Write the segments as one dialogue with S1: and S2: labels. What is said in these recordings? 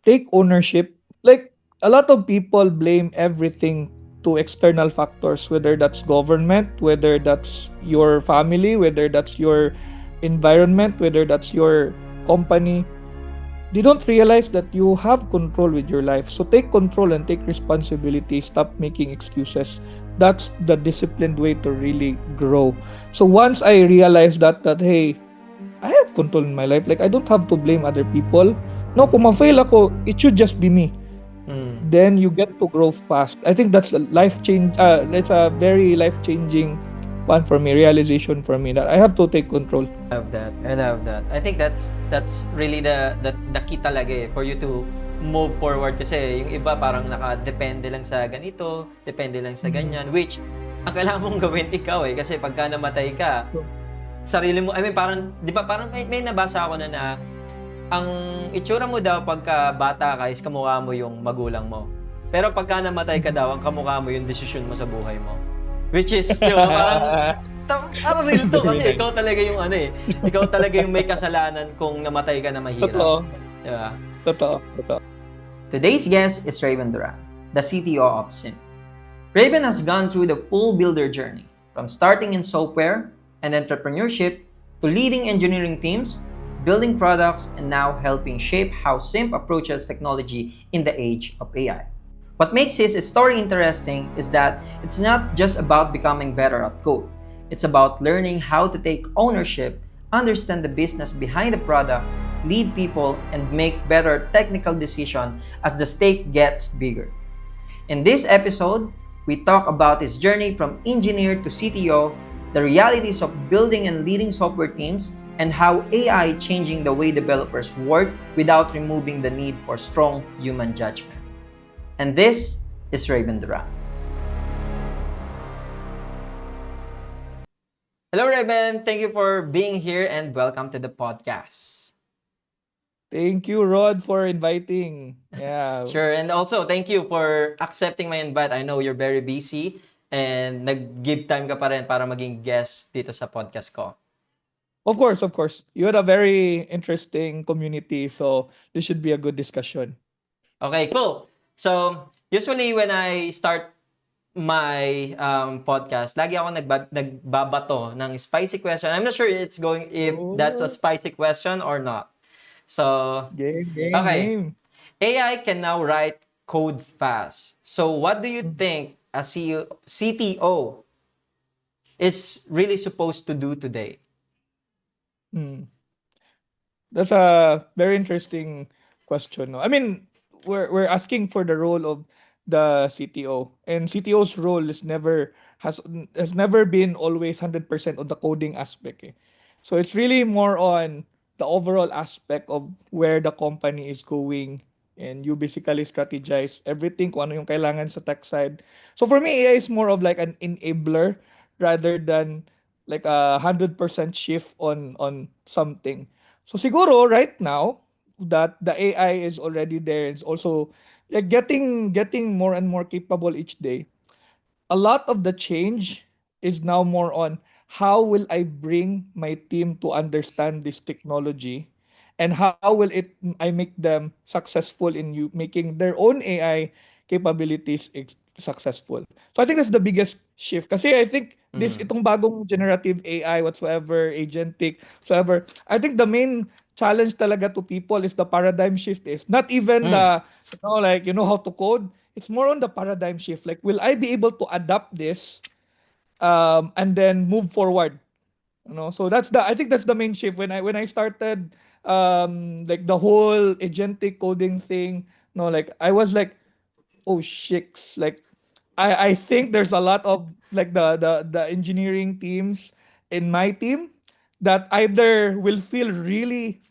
S1: take ownership. Like a lot of people blame everything to external factors, whether that's government, whether that's your family, whether that's your environment, whether that's your company. They don't realize that you have control with your life. So take control and take responsibility. Stop making excuses. That's the disciplined way to really grow. So once I realized that hey, I have control in my life. Like I don't have to blame other people. No, kung ma-fail ako, it should just be me.
S2: Mm.
S1: Then you get to grow fast. I think that's a life change. It's a very life changing one for me, realization for me that I have to take control.
S2: Love that. I love that. I think that's really the key talaga for you to move forward kasi yung iba parang nakadepende lang sa ganito, depende lang sa
S1: Mhm.
S2: ganyan, which ang kailangan mong gawin ikaw kasi pagka namatay ka, sarili mo, I mean parang, di ba parang may nabasa ako na ang itsura mo daw pagka bata ka is kamukha mo yung magulang mo. Pero pagka namatay ka daw, ang kamukha mo yung desisyon mo sa buhay mo. Which is, di ba, parang real to kasi ikaw talaga yung ikaw talaga yung may kasalanan kung namatay ka na mahirap.
S1: Totoo.
S2: Di ba?
S1: Totoo.
S2: Today's guest is Raven Duran, the CTO of Sim. Raven has gone through the full builder journey, from starting in software and entrepreneurship to leading engineering teams, building products, and now helping shape how Sim approaches technology in the age of AI. What makes his story interesting is that it's not just about becoming better at code. It's about learning how to take ownership, understand the business behind the product, lead people, and make better technical decisions as the stake gets bigger. In this episode, we talk about his journey from engineer to CTO, the realities of building and leading software teams, and how AI changing the way developers work without removing the need for strong human judgment. And this is Raven Duran. Hello, Raven. Thank you for being here and welcome to the podcast.
S1: Thank you, Rod, for inviting. Yeah.
S2: Sure. And also, thank you for accepting my invite. I know you're very busy and nag-give time ka pa rin para maging guest dito sa podcast ko.
S1: Of course. You had a very interesting community, so this should be a good discussion.
S2: Okay, cool. So, usually when I start my podcast, lagi ako nagbabato ng spicy question. I'm not sure if that's a
S1: Oh,
S2: spicy question or not. So, okay.
S1: game.
S2: AI can now write code fast. So, what do you think a CTO is really supposed to do today?
S1: Hmm. That's a very interesting question. No? I mean, we're asking for the role of the CTO, and CTO's role has has never been always 100% on the coding aspect. Eh. So it's really more on the overall aspect of where the company is going, and you basically strategize everything kung ano yung kailangan sa tech side. So for me, AI is more of like an enabler rather than like a 100% shift on something. So siguro right now that the AI is already there, it's also like getting more and more capable each day. A lot of the change is now more on how will I bring my team to understand this technology, and how will I make them successful in you making their own AI capabilities successful. So I think that's the biggest shift. Kasi I think
S2: Mm.
S1: itong bagong generative AI whatsoever, agentic, whatsoever, I think the main challenge talaga to people is the paradigm shift is not even
S2: Mm.
S1: the like how to code. It's more on the paradigm shift. Like, will I be able to adapt this and then move forward? So I think that's the main shift when I started like the whole agentic coding thing. Like I was like, oh shit, like I think there's a lot of like the engineering teams in my team that either will feel really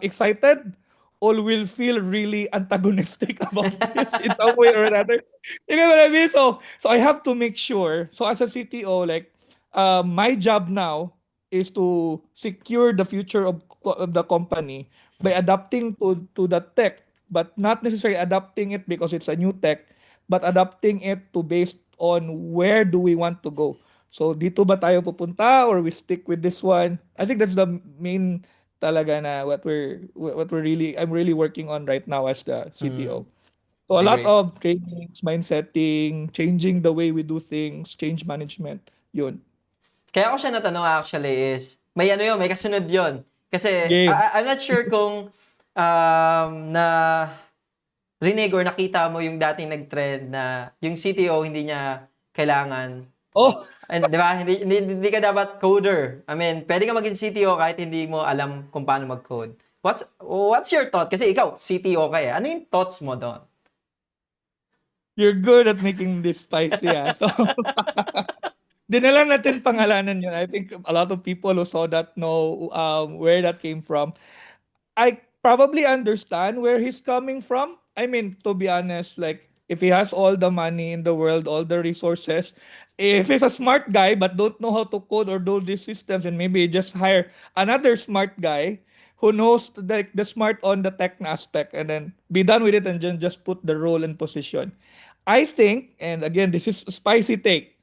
S1: excited or will feel really antagonistic about this in some way or another. You know what I mean? So I have to make sure. So as a CTO, like my job now is to secure the future of the company by adapting to the tech, but not necessarily adapting it because it's a new tech, but adapting it to based on where do we want to go. So dito ba tayo pupunta or we stick with this one? I think that's the main talaga na what we're really I'm really working on right now as the
S2: Mm,
S1: CTO. So a lot
S2: agree.
S1: of trainings, mindsetting, changing the way we do things, change management. Yun.
S2: Kaya ako siya natanong actually is, may ano yun, may kasunod yun. Kasi
S1: Game.
S2: I'm not sure kung na rinig or nakita mo yung dating nag-trend na yung CTO hindi niya kailangan.
S1: Oh,
S2: And, di ba? Hindi ka dapat coder. I mean, pwede ka maging CTO kahit hindi mo alam kung paano mag-code. What's your thought? Kasi ikaw, CTO ka eh. Ano yung thoughts mo doon?
S1: you're good at making this spicy, ah. So, di na lang natin pangalanan yun. I think a lot of people who saw that know where that came from. I probably understand where he's coming from. I mean, to be honest, like if he has all the money in the world, all the resources, if he's a smart guy but don't know how to code or do these systems, and maybe just hire another smart guy who knows the smart on the tech aspect, and then be done with it, and then just put the role and position. I think, and again, this is a spicy take.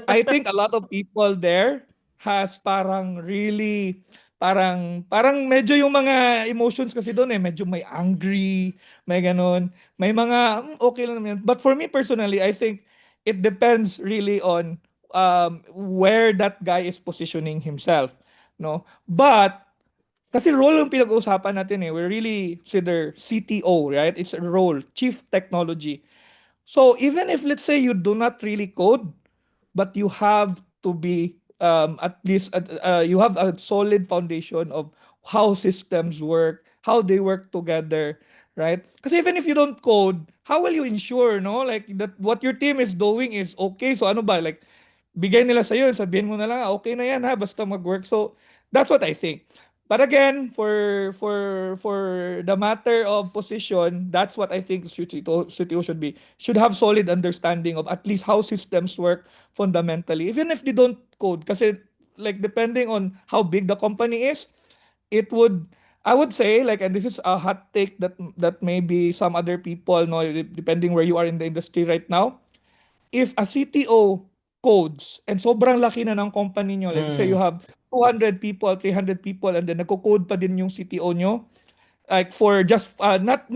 S1: I think a lot of people there has parang really parang medyo yung mga emotions kasi doon eh medyo may angry, may ganun, may mga okay lang naman yun. But for me personally, I think it depends really on where that guy is positioning himself, no? But kasi role yung pinag-uusapan natin eh. We really consider CTO, right? It's a role, Chief Technology. So even if let's say you do not really code, but you have to be at least you have a solid foundation of how systems work, how they work together, right? Because even if you don't code, how will you ensure, no, like that what your team is doing is okay? So ano ba, like bigay nila sa iyo, sabihin mo na lang, "Ah, okay na yan ha, basta mag-work." So that's what I think. But again, for the matter of position, that's what I think CTO should be. Should have solid understanding of at least how systems work fundamentally, even if they don't code. Kasi like depending on how big the company is, it would I would say like, and this is a hot take that maybe some other people know, depending where you are in the industry right now, if a CTO codes and sobrang laki na ng company nyo, let's say you
S2: Mm,
S1: have 200 people, 300 people, and then nagko-code pa din yung CTO nyo, like for just not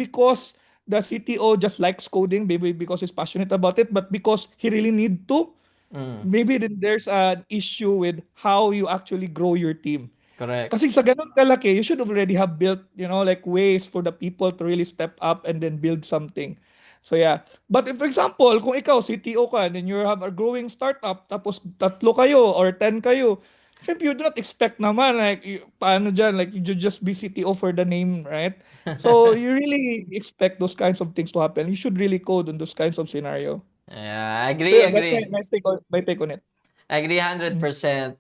S1: because the CTO just likes coding, maybe because he's passionate about it, but because he really need to.
S2: mm,
S1: Maybe then there's an issue with how you actually grow your team.
S2: correct.
S1: Kasi sa ganun kalaki, you should already have built, like ways for the people to really step up and then build something. So yeah. But if, for example, kung ikaw CTO ka and then you have a growing startup tapos tatlo kayo or 10 kayo, syempre you do not expect naman like paano dyan, like you just be CTO for the name, right? So you really expect those kinds of things to happen. You should really code on those kinds of scenario.
S2: Yeah,
S1: So
S2: agree,
S1: yeah, that's my,
S2: agree.
S1: my take on it.
S2: Agree
S1: Mm.
S2: 100%.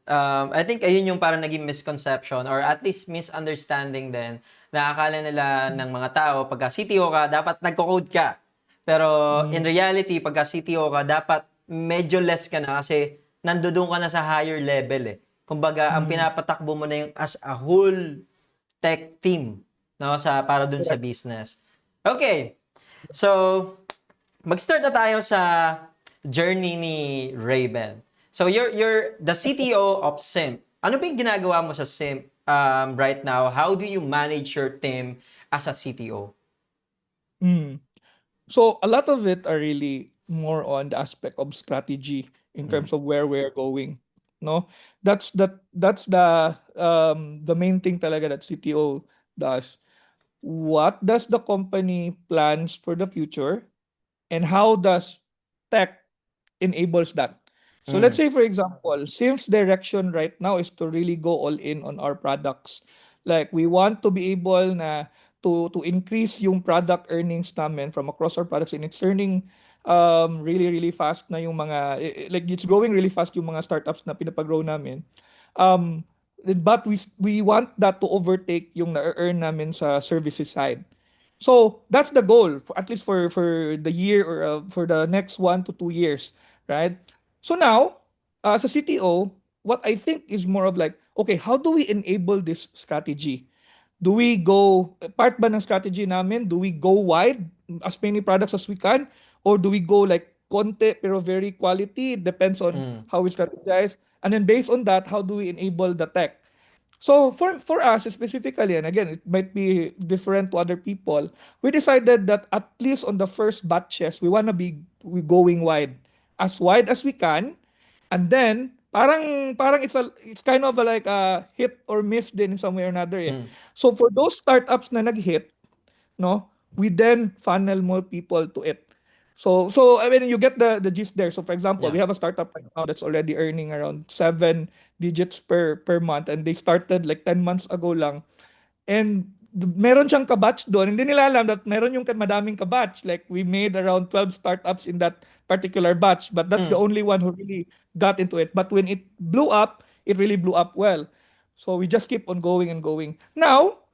S2: I think ayun yung parang naging misconception or at least misunderstanding din. Nakakala nila ng mga tao pagka CTO ka, dapat nagko-code ka. Pero in
S1: Mm.
S2: reality, pagka CTO ka, dapat medyo less ka na kasi nandoon ka na sa higher level eh. Kumbaga, ang
S1: Mm.
S2: pinapatakbo mo na yung as a whole tech team, no, sa para dun sa
S1: Correct.
S2: business. Okay. So, mag-start na tayo sa journey ni Raven. So you're the CTO of Simp. Ano ba yung ginagawa mo sa Simp right now? How do you manage your team as a CTO?
S1: Mm. So a lot of it are really more on the aspect of strategy in
S2: Mm.
S1: terms of where we're going. No, that's the main thing talaga that CTO does. What does the company plans for the future, and how does tech enables that? So let's
S2: Mm.
S1: say for example, Sim's direction right now is to really go all in on our products. Like we want to be able na to increase yung product earnings namin from across our products, and it's earning really really fast na yung mga like it's growing really fast yung mga startups na pinapag-grow namin. Um but we want that to overtake yung na-earn namin sa services side. So that's the goal for at least for the year or for the next 1 to 2 years, right? So now, as a CTO, what I think is more of like, okay, how do we enable this strategy? Do we go part ba ng strategy namin? Do we go wide, as many products as we can, or do we go like konti pero very quality? It depends on
S2: Mm.
S1: how we strategize. And then based on that, how do we enable the tech? So for us specifically, and again, it might be different to other people. We decided that at least on the first batches, we wanna be we going wide as we can, and then parang it's kind of like a hit or miss din in some way or another. Eh.
S2: Mm.
S1: So for those startups na nag-hit, no, we then funnel more people to it. So I mean, you get the gist there. So for example,
S2: Yeah.
S1: we have a startup right now that's already earning around 7 digits per month, and they started like 10 months ago lang. And meron siyang kabatch doon. Hindi nila alam that meron yung madaming kabatch. Like we made around 12 startups in that particular batch, but that's the
S2: Mm.
S1: only one who really got into it. But when it blew up, it really blew up well. So we just keep on going and going. Now,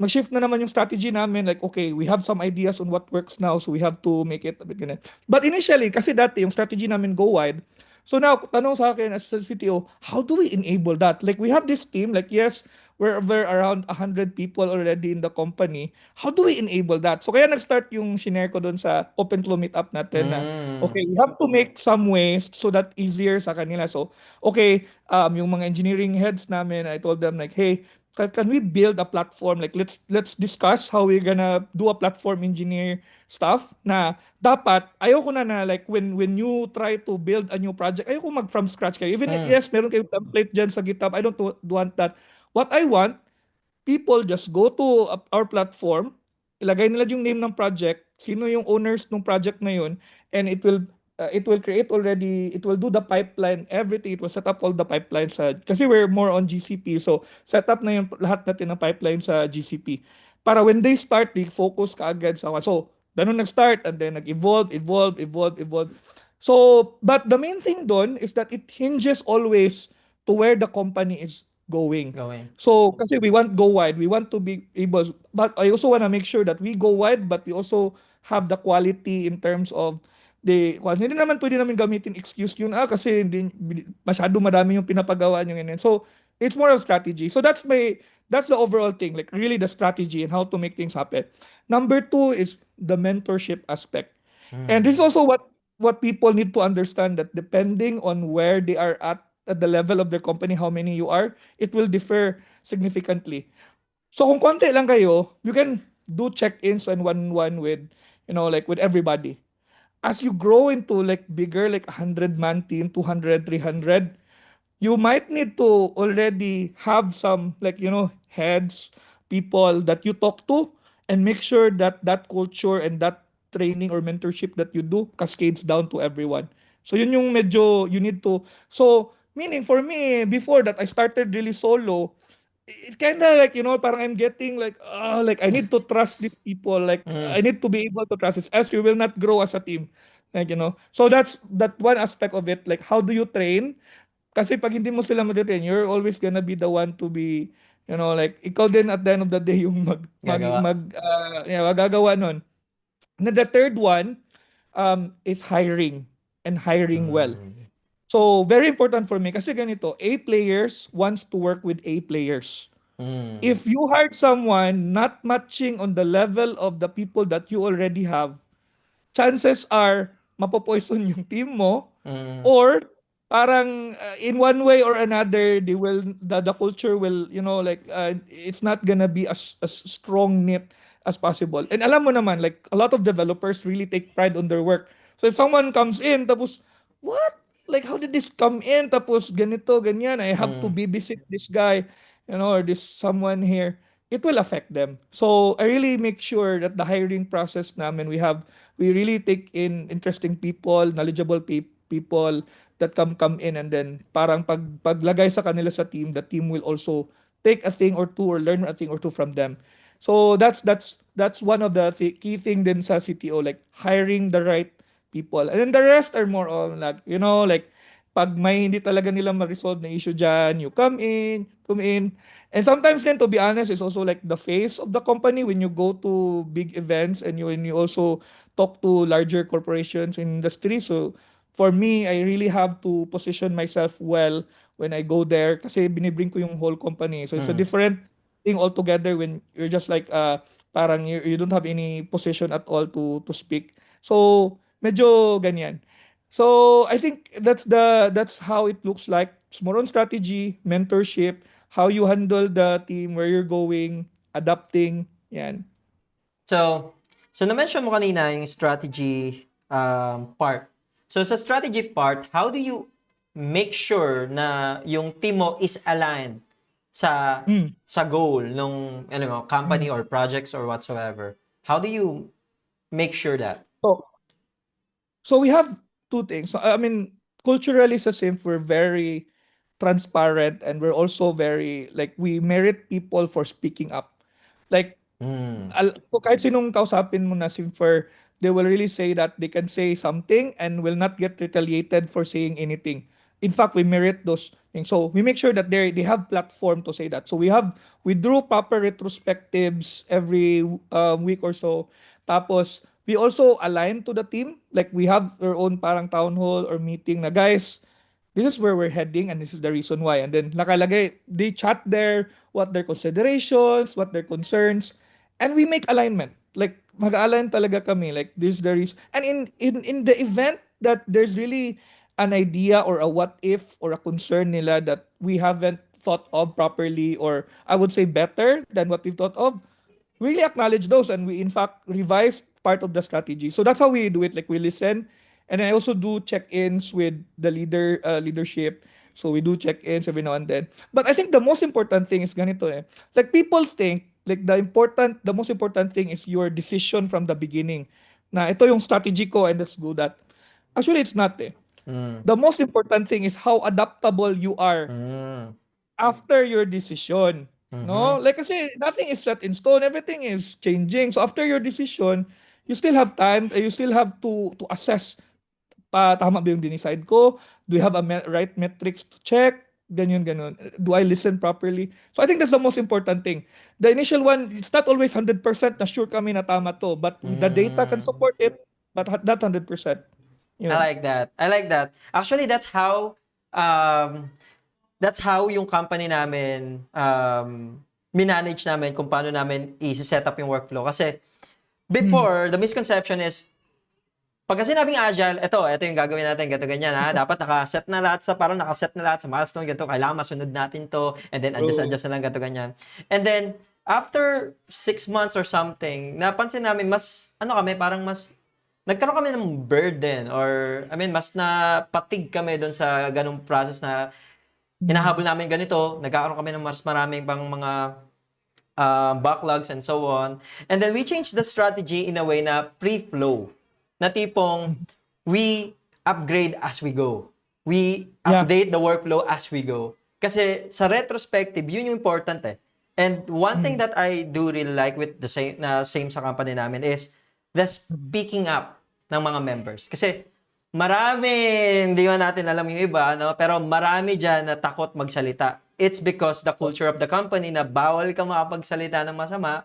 S1: mag-shift na naman yung strategy namin. Like, okay, we have some ideas on what works now, so we have to make it a bit ganun. But initially, kasi dati yung strategy namin go wide. So now, tanong sa akin as a CTO, how do we enable that? Like, we have this team, like, yes, we're around 100 people already in the company. How do we enable that? So kaya nag-start yung shinare ko doon sa Open Flow Meetup natin na,
S2: Mm.
S1: okay, we have to make some ways so that easier sa kanila. So, okay, yung mga engineering heads namin, I told them like, hey, can we build a platform? Like, let's discuss how we're gonna do a platform engineer stuff na dapat ayoko na like when you try to build a new project, ayoko mag from scratch kayo. Even
S2: Mm.
S1: yes, meron kayong template dyan sa GitHub. I don't want that. What I want, people just go to our platform, ilagay nila yung name ng project, sino yung owners ng project na yun, and it will create already, it will do the pipeline, everything. It will set up all the pipelines sa, kasi we're more on GCP, so set up na yung lahat natin ng pipeline sa GCP. Para when they start, they focus kaagad sa, so, ganun nag-start, and then evolve. So, but the main thing doon is that it hinges always to where the company is going.
S2: Going.
S1: So, kasi we want go wide, we want to be able, but I also want to make sure that we go wide, but we also have the quality in terms of hindi naman pwede namin gamitin excuse yun, kasi hindi, masyado madami yung pinapagawa nyo ganyan. So, it's more of strategy. So, that's the overall thing, like really the strategy and how to make things happen. Number two is the mentorship aspect. And this is
S2: Mm.
S1: also what people need to understand, that depending on where they are at the level of their company, how many you are, it will differ significantly. So kung konti lang kayo, you can do check-ins and one-on-one with, like with everybody. As you grow into like bigger, like 100-man team, 200, 300, you might need to already have some, like, heads, people that you talk to, and make sure that that culture and that training or mentorship that you do cascades down to everyone. So yun yung medyo you need to, so meaning for me before that I started really solo, it's kind of like, parang I'm getting like I need to trust these people, like
S2: Mm.
S1: I need to be able to trust this, as we will not grow as a team, like, so that's that one aspect of it. Like, how do you train? Kasi pag hindi mo sila ma-train, you're always gonna be the one to be, like, ikaw din at the end of the day yung
S2: Gagawa.
S1: magagawa nun. And the third one is hiring, and hiring well.
S2: Mm.
S1: So, very important for me kasi ganito, A players wants to work with A players.
S2: Mm.
S1: If you hired someone not matching on the level of the people that you already have, chances are mapopoison yung team mo,
S2: Mm.
S1: or parang in one way or another the culture will, like it's not gonna be as strong knit as possible. And alam mo naman, like a lot of developers really take pride on their work. So if someone comes in tapos, what, like how did this come in, tapos ganito ganyan, I have to
S2: Mm.
S1: babysit this guy, or this someone here, it will affect them. So I really make sure that the hiring process namin, we really take in interesting people, knowledgeable people that come in, and then parang paglagay sa kanila sa team, the team will also take a thing or two or learn a thing or two from them. So that's one of the key thing din sa CTO, like hiring the right people. And then the rest are more on like, like pag may hindi talaga nila ma-resolve na issue dyan, you come in. And sometimes then, to be honest, it's also like the face of the company when you go to big events, and when you also talk to larger corporations in industry. So for me, I really have to position myself well when I go there kasi binibring ko yung whole company. So it's a
S2: Mm.
S1: different thing altogether when you're just like parang you don't have any position at all to speak. So medyo ganyan. So I think that's how it looks like. It's more on strategy, mentorship, how you handle the team, where you're going, adapting, yan.
S2: So, so na-mention mo kanina yung strategy part. So sa strategy part, how do you make sure na yung team mo is aligned sa
S1: Mm,
S2: sa goal ng ano mo, company
S1: mm.
S2: or projects or whatsoever? How do you make sure that?
S1: So, so we have two things. So, I mean, culturally sa SIMF, we're very transparent, and we're also very, like, we merit people for speaking up. Like,
S2: Mm.
S1: kahit sinong kausapin mo na simper, they will really say that they can say something and will not get retaliated for saying anything. In fact, we merit those things. So we make sure that they have platform to say that. So we drew proper retrospectives every week or so. Tapos we also align to the team. Like, we have our own parang town hall or meeting na, guys, this is where we're heading and this is the reason why. And then nakalagay, they chat there what their considerations, what their concerns, and we make alignment. Like, mag-align talaga kami. Like, this is the reason. And in the event that there's really an idea or a what if or a concern nila that we haven't thought of properly, or I would say better than what we've thought of, really acknowledge those, and we in fact revise part of the strategy. So that's how we do it. Like, we listen, and then I also do check-ins with the leadership. So we do check-ins every now and then. But I think the most important thing is ganito eh. Like, people think like the most important thing is your decision from the beginning. Na ito yung strategy ko and let's do that. Actually, it's not eh.
S2: Mm.
S1: The most important thing is how adaptable you are
S2: Mm.
S1: after your decision. No?
S2: Mhm.
S1: Like, kasi nothing is set in stone. Everything is changing. So after your decision, you still have time, you still have to assess, tama ba yung dinicide ko? Do you have a right metrics to check? Ganyan, ganun. Do I listen properly? So I think that's the most important thing. The initial one, it's not always 100% na sure kami na tama to, but the data can
S2: Mm.
S1: support it, but not 100%.
S2: I
S1: Yun.
S2: like that. I like that. Actually, um that's how yung company namin minanage namin kung paano namin i-set up yung workflow. Kasi
S1: Mm.
S2: before, the misconception is pagka sinabing agile, ito yung gagawin natin, ganito, ganyan, ha? Dapat nakaset na lahat parang nakaset na lahat sa milestone, ganito, kailangan masunod natin to, and then
S1: True.
S2: adjust na lang, ganito, ganyan. And then, after 6 months or something, napansin namin, parang nagkaroon kami ng burden, or, mas napatig kami doon sa ganung process na
S1: Mm.
S2: hinahabol namin ganito, nagkakaroon kami ng mas maraming pang mga backlogs and so on. And then we changed the strategy in a way na pre-flow. Na tipong we upgrade as we go. We
S1: Yeah.
S2: update the workflow as we go. Kasi sa retrospective, yun yung important eh. And one thing
S1: Mm.
S2: that I do really like with the same sa company namin is the
S1: Mm.
S2: speaking up ng mga members. Kasi marami, hindi man natin alam yung iba, no? Pero marami dyan na takot magsalita. It's because the culture of the company na bawal ka makapagsalita ng masama.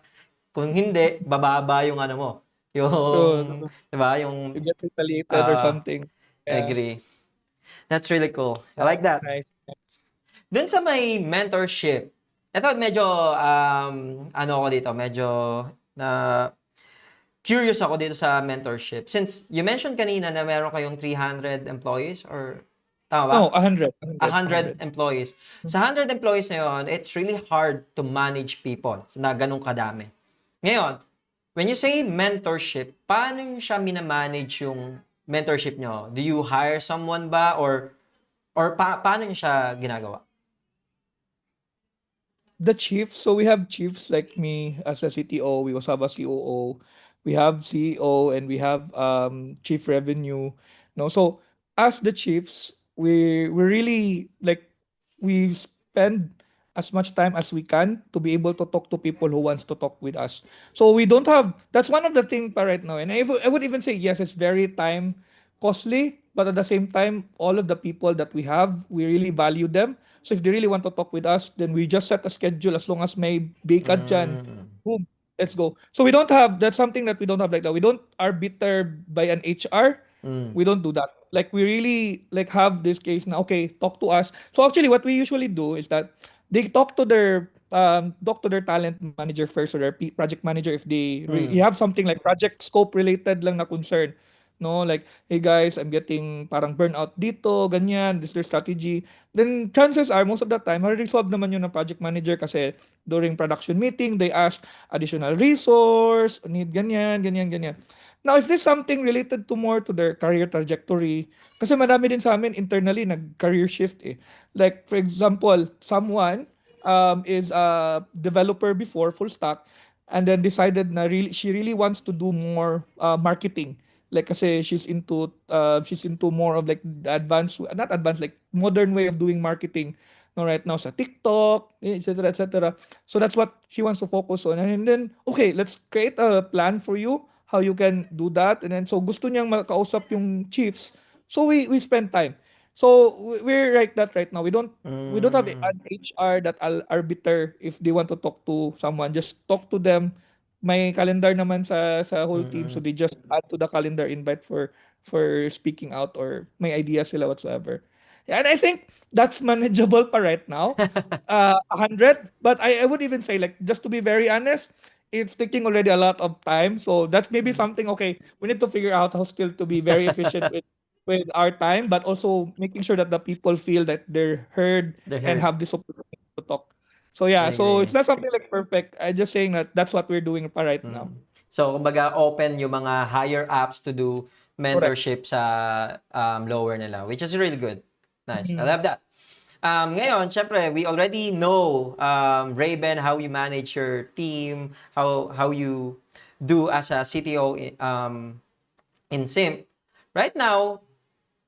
S2: Kung hindi, bababa yung ano mo. Yung,
S1: True.
S2: di ba? Yung,
S1: You get retaliated or
S2: ah,
S1: something. Yeah.
S2: agree. That's really cool. I like that.
S1: Nice.
S2: Dun sa may mentorship, ito medyo, ano ako dito, medyo na curious ako dito sa mentorship. Since you mentioned kanina na meron kayong 300 employees or tama ba?
S1: No, 100.
S2: 100
S1: 100.
S2: employees. Sa 100 employees na yun, it's really hard to manage people na ganun kadami. Ngayon, when you say mentorship, paano nyo siya minamanage yung mentorship nyo? Do you hire someone ba or paano nyo siya ginagawa?
S1: The chiefs, so we have chiefs like me as a CTO, we also have a COO, we have CEO, and we have chief revenue. No, so as the chiefs, we really, like, we spend as much time as we can to be able to talk to people who wants to talk with us. So we don't have, that's one of the things right now. And I would even say yes, it's very time costly, but at the same time, all of the people that we have, we really value them. So if they really want to talk with us, then we just set a schedule as long as may bacon dyan.
S2: Mm.
S1: Boom, let's go. So we don't have, that's something that we don't have like that. We don't arbiter by an HR.
S2: Mm.
S1: We don't do that. Like, we really like have this case now, okay, talk to us. So actually what we usually do is that they talk to their talent manager first, or their project manager, if they you
S2: Mm.
S1: have something like project scope related lang na concern. no? Like, hey guys, I'm getting parang burnout dito, ganyan, this is their strategy. Then chances are, most of the time, resolve naman yun ng project manager kasi during production meeting, they ask additional resource, need ganyan, ganyan, ganyan. Now, if there's something related to more to their career trajectory, kasi madami din sa amin internally nag-career shift eh. Like, for example, someone is a developer before, full stack, and then decided na really she really wants to do more marketing. Like kasi she's into more of like the advanced, not advanced, like modern way of doing marketing no right now sa TikTok, etc., etc. So that's what she wants to focus on. And then okay, let's create a plan for you how you can do that. And then so gusto niyang makausap yung chiefs. So we spend time. So we're like that right now. We don't have
S2: Mm.
S1: an HR that I'll arbiter if they want to talk to someone. Just talk to them. May calendar naman sa whole team, so
S2: Mm.
S1: they just add to the calendar invite for speaking out or may idea sila whatsoever. Yeah, and I think that's manageable pa right now. 100, but I would even say like just to be very honest, it's taking already a lot of time. So that's maybe
S2: Mm.
S1: something okay. We need to figure out how still to be very efficient with our time, but also making sure that the people feel that they're heard
S2: The
S1: and
S2: herd.
S1: have this opportunity to talk. So yeah,
S2: I
S1: so it's
S2: agree.
S1: not something like perfect. I just saying that that's what we're doing pa right now.
S2: Mm. So, kumbaga, open yung mga higher ups to do
S1: Correct.
S2: mentorship sa lower nila, which is really good. Nice. I
S1: Mhm.
S2: love that. Ngayon, syempre, we already know, Raven, how you manage your team, how you do as a CTO in Simp. Right now,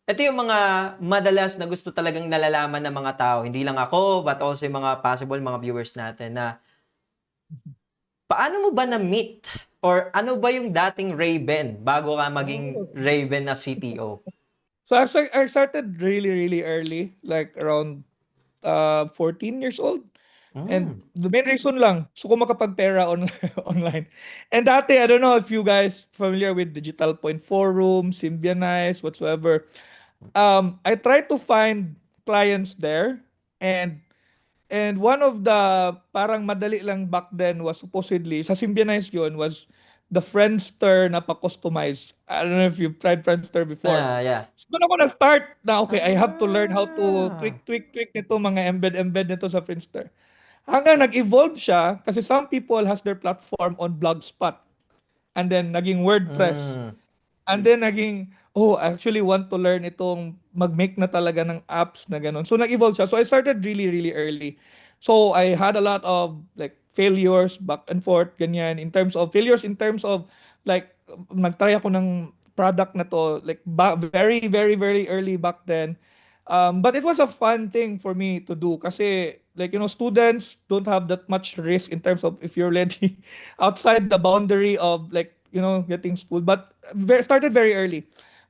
S2: ito yung mga madalas na gusto talagang nalalaman ng mga tao. Hindi lang ako, but also yung mga possible mga viewers natin na paano mo ba na-meet? Or ano ba yung dating Raven bago ka maging
S1: Oh.
S2: Raven na CTO?
S1: So I started really really early, like around 14 years old. And
S2: Mm.
S1: the main reason lang, gusto ko makapagpera online. And dati, I don't know if you guys familiar with Digital Point Forum, Symbianize, whatsoever. I tried to find clients there, and one of the parang madali lang back then was supposedly, sa Symbianize yun, was the Friendster na pa-customize. I don't know if you've tried Friendster before.
S2: Yeah.
S1: So doon ako na-start na okay, I have to learn how to
S2: Ah.
S1: tweak nito, mga embed nito sa Friendster. Hanggang nag-evolve siya kasi some people has their platform on Blogspot and then naging WordPress.
S2: Mm.
S1: And then naging, oh, I actually want to learn itong mag-make na talaga ng apps na ganun. So nag-evolve siya. So I started really, really early. So I had a lot of like failures back and forth, ganyan. In terms of failures, in terms of like, nag-try ako ng product na to, like very, very, very early back then. But it was a fun thing for me to do kasi like students don't have that much risk in terms of if you're already outside the boundary of like getting school, but started very early.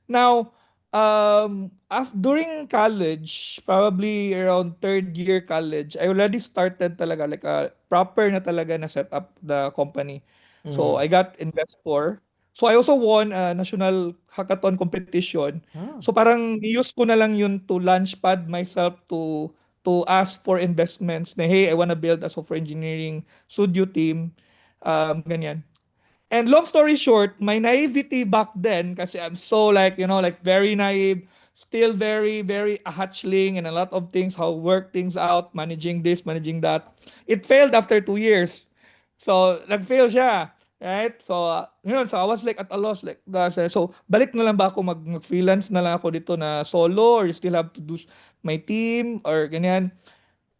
S1: Now during college, probably around third year college, I already started talaga like a proper na talaga na set up the company. So
S2: Mm.
S1: I got investor. So I also won a national hackathon competition.
S2: Mm.
S1: So parang use ko na lang yun to launchpad myself to ask for investments na hey, I wanna build a software engineering studio team. Ganyan. And long story short, my naivety back then, kasi I'm so like, like very naive, still very, very a hatchling and a lot of things, how work things out, managing this, managing that. It failed after 2 years. So, nag-fail siya. Right? So, so I was like at a loss. Like, gosh, so, balik na lang ba ako mag-freelance na lang ako dito na solo or you still have to do my team or ganyan.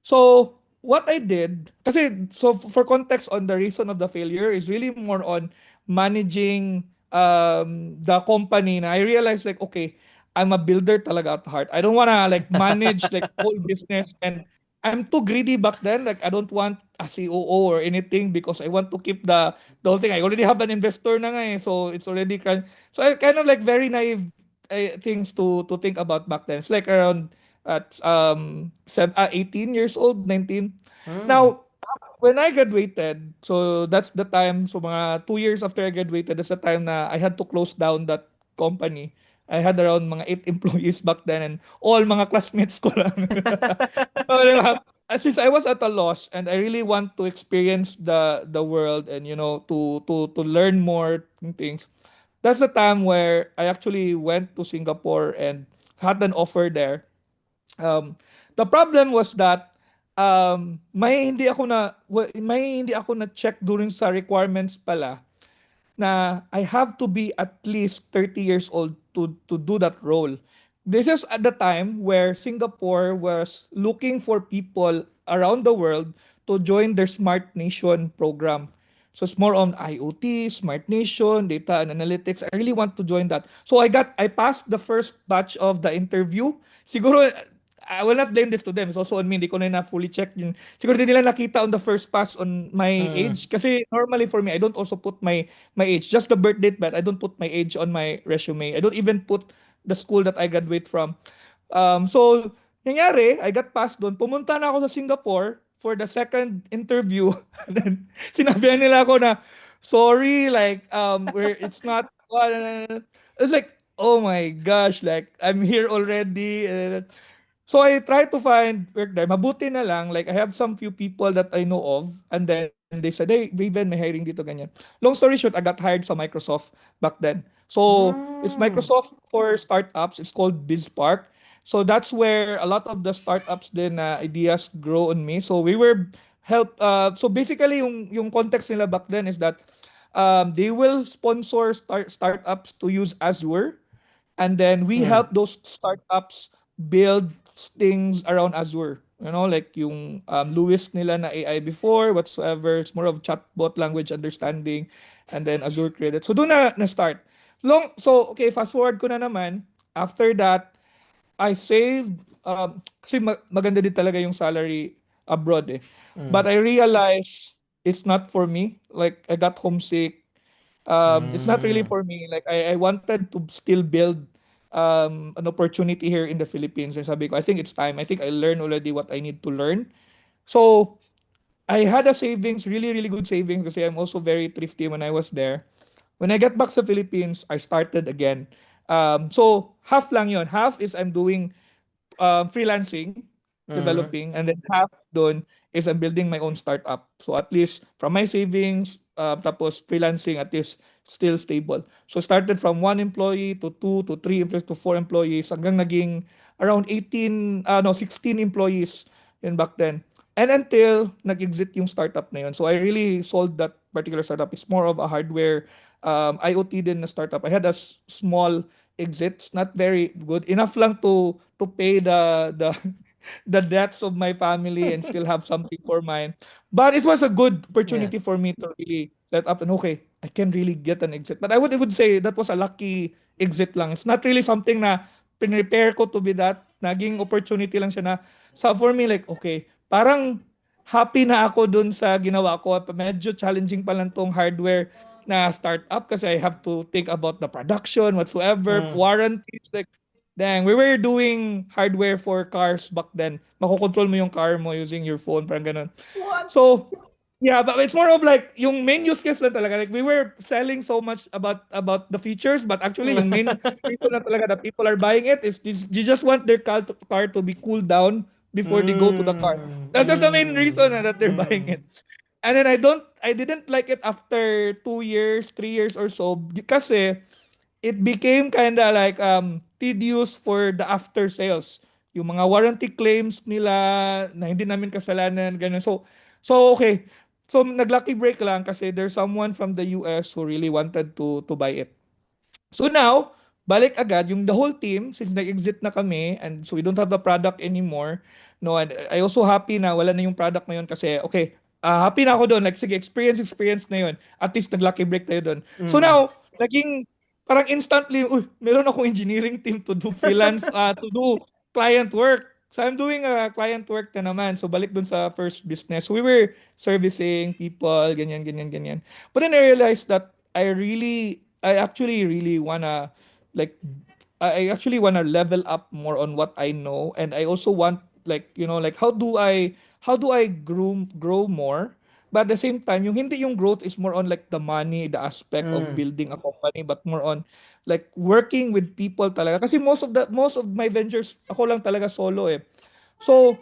S1: So, what I did, kasi, so for context on the reason of the failure is really more on managing the company na I realized like, okay, I'm a builder talaga at heart. I don't wanna like manage like whole business and I'm too greedy back then. Like I don't want a COO or anything because I want to keep the whole thing. I already have an investor na nga eh, so it's already so I kind of like very naive things to think about back then. It's like around at 18 years old, 19.
S2: Mm.
S1: Now, when I graduated, so that's the time, so mga 2 years after I graduated, that's the time na I had to close down that company. I had around mga 8 employees back then and all mga classmates ko lang. So, since I was at a loss and I really want to experience the world and to learn more things, that's the time where I actually went to Singapore and had an offer there. Um, the problem was that may hindi ako na check during sa requirements pala na I have to be at least 30 years old to do that role. This is at the time where Singapore was looking for people around the world to join their Smart Nation program. So it's more on IoT, Smart Nation, data and analytics. I really want to join that. So I passed the first batch of the interview. Siguro I will not blame this to them. It's also on me. Hindi ko na fully check yun. Siguro din nila nakita on the first pass on my
S2: Mm.
S1: age. Kasi normally for me, I don't also put my age. Just the birth date, but I don't put my age on my resume. I don't even put the school that I graduate from. So, nangyari, I got passed doon. Pumunta na ako sa Singapore for the second interview. And then, sinabihan nila ako na, sorry, like, it's not, it's like, oh my gosh, like, I'm here already. So I try to find work there. Mabuti na lang, like I have some few people that I know of, and then they said, hey, Raven, may hiring dito, ganyan. Long story short, I got hired sa Microsoft back then. So it's
S2: Mm.
S1: Microsoft for startups. It's called BizSpark. So that's where a lot of the startups then ideas grow on me. So we were so basically yung context nila back then is that they will sponsor startups to use Azure, and then we
S2: Mm.
S1: help those startups build things around Azure. You know, like yung Lewis nila na AI before, whatsoever. It's more of chatbot language understanding, and then Azure credit. So doon na start. So okay, fast forward ko na naman. After that, I saved, kasi maganda din talaga yung salary abroad eh.
S2: Mm.
S1: But I realized it's not for me. Like I got homesick. It's not really
S2: Mm.
S1: for me. Like I wanted to still build an opportunity here in the Philippines. And sabi ko, I think it's time. I think I learned already what I need to learn. So I had a savings, really, really good savings kasi I'm also very thrifty when I was there. When I get back sa Philippines, I started again. So half lang yon. Half is I'm doing freelancing,
S2: Mm.
S1: developing, and then half done is I'm building my own startup. So at least from my savings, tapos freelancing at least still stable. So started from one employee to two to three employees to four employees hanggang naging around 18, no, 16 employees yun back then. And until nag-exit yung startup na yun. So I really sold that particular startup. It's more of a hardware IoT din na startup. I had a small exits, not very good, enough lang to pay the the debts of my family and still have something for mine. But it was a good
S2: Yeah.
S1: opportunity for me to really let up and okay, I can really get an exit. But I would say that was a lucky exit lang. It's not really something na prepare ko to be that. Naging opportunity lang siya na for me like okay, parang happy na ako dun sa ginawa ko. Medyo challenging pa lang tong hardware na startup kasi I have to think about the production, whatsoever,
S2: Mm.
S1: warranties, like, dang, we were doing hardware for cars back then. Makokontrol mo yung car mo using your phone, parang ganun.
S2: What?
S1: So, yeah, but it's more of like, yung main use case lang talaga. Like, we were selling so much about the features, but actually, yung main reason na talaga that people are buying it is they just want their car to be cooled down before they go to the car.
S2: Mm.
S1: That's just the main
S2: Mm.
S1: reason that they're buying
S2: Mm.
S1: it. And then I didn't like it after 2 years, 3 years or so kasi it became kind of like tedious for the after sales. Yung mga warranty claims nila na hindi namin kasalanan, ganun. So okay. So nag-lucky break lang kasi there's someone from the US who really wanted to buy it. So now, balik agad yung the whole team since nag-exit na kami and so we don't have the product anymore. No, and I also happy na wala na yung product na yun kasi okay, happy na ako doon. Like sige, experience na yun. At least nag-lucky break tayo doon. So
S2: Mm.
S1: now, naging parang instantly, meron akong engineering team to do freelance, to do client work. So I'm doing client work na naman. So balik dun sa first business. We were servicing people, ganyan, ganyan, ganyan. But then I realized that I actually really wanna like I actually wanna level up more on what I know, and I also want like like how do I grow more, but at the same time yung hindi yung growth is more on like the money, the aspect of
S2: Mm.
S1: building a company, but more on like working with people talaga kasi most of my ventures ako lang talaga solo eh. So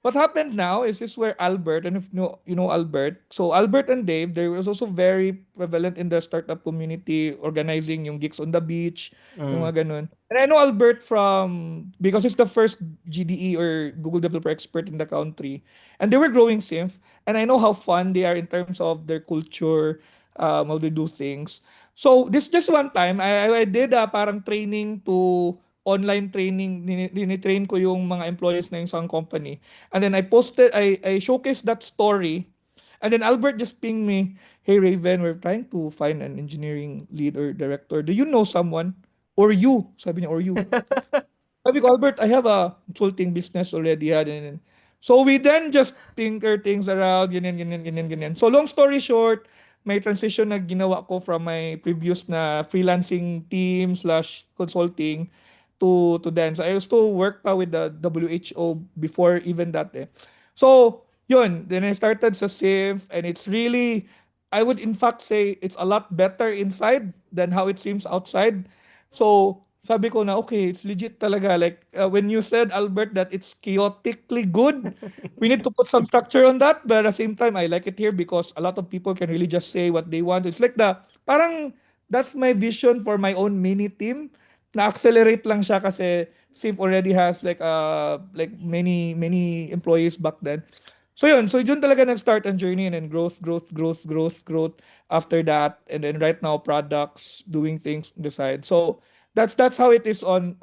S1: what happened now is this where Albert, and if you know Albert, so Albert and Dave, they was also very prevalent in the startup community, organizing yung gigs on the beach, yung
S2: Mm.
S1: mga ganun. And I know Albert from, because he's the first GDE or Google Developer Expert in the country. And they were growing Synth. And I know how fun they are in terms of their culture, how they do things. So this just one time, I did parang training to online training, train ko yung mga employees na yung isang company. And then I showcased that story. And then Albert just pinged me, "Hey Raven, we're trying to find an engineering lead or director. Do you know someone?" Or you, sabi niya, or you. Sabi ko, "Albert, I have a consulting business already." Ganyan. So we then just tinker things around, ganyan, ganyan, ganyan, ganyan. So long story short, may transition na ginawa ko from my previous na freelancing team slash consulting to then. So I used to work pa with the WHO before even that eh. So, yun. Then I started sa SIF, and it's really, I would in fact say it's a lot better inside than how it seems outside. So, sabi ko na, okay, it's legit talaga. Like, when you said, Albert, that it's chaotically good, we need to put some structure on that. But at the same time, I like it here because a lot of people can really just say what they want. It's like parang, that's my vision for my own mini team. Na-accelerate lang siya kasi Simp already has like many employees back then. So yun, so yun talaga nag-start ang journey, and then growth after that, and then right now products, doing things on the side. So that's how it is on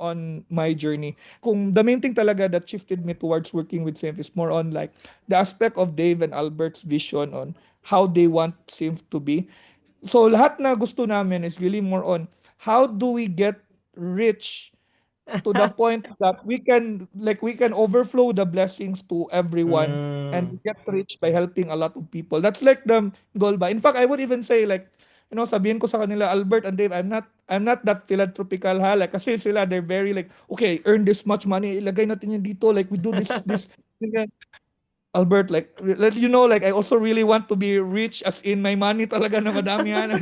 S1: my journey. Kung the main thing talaga that shifted me towards working with Simp is more on like the aspect of Dave and Albert's vision on how they want Simp to be. So lahat na gusto namin is really more on how do we get rich to the point that we can overflow the blessings to everyone, and
S2: Mm.
S1: get rich by helping a lot of people. That's like the goal ba. In fact, I would even say like, sabihin ko sa kanila, Albert and Dave, I'm not that philanthropical ha. Like, kasi sila, they're very like, okay, earn this much money, ilagay natin yan dito, like we do this. Albert, like, let you know, like, I also really want to be rich, as in my money talaga na madami yan.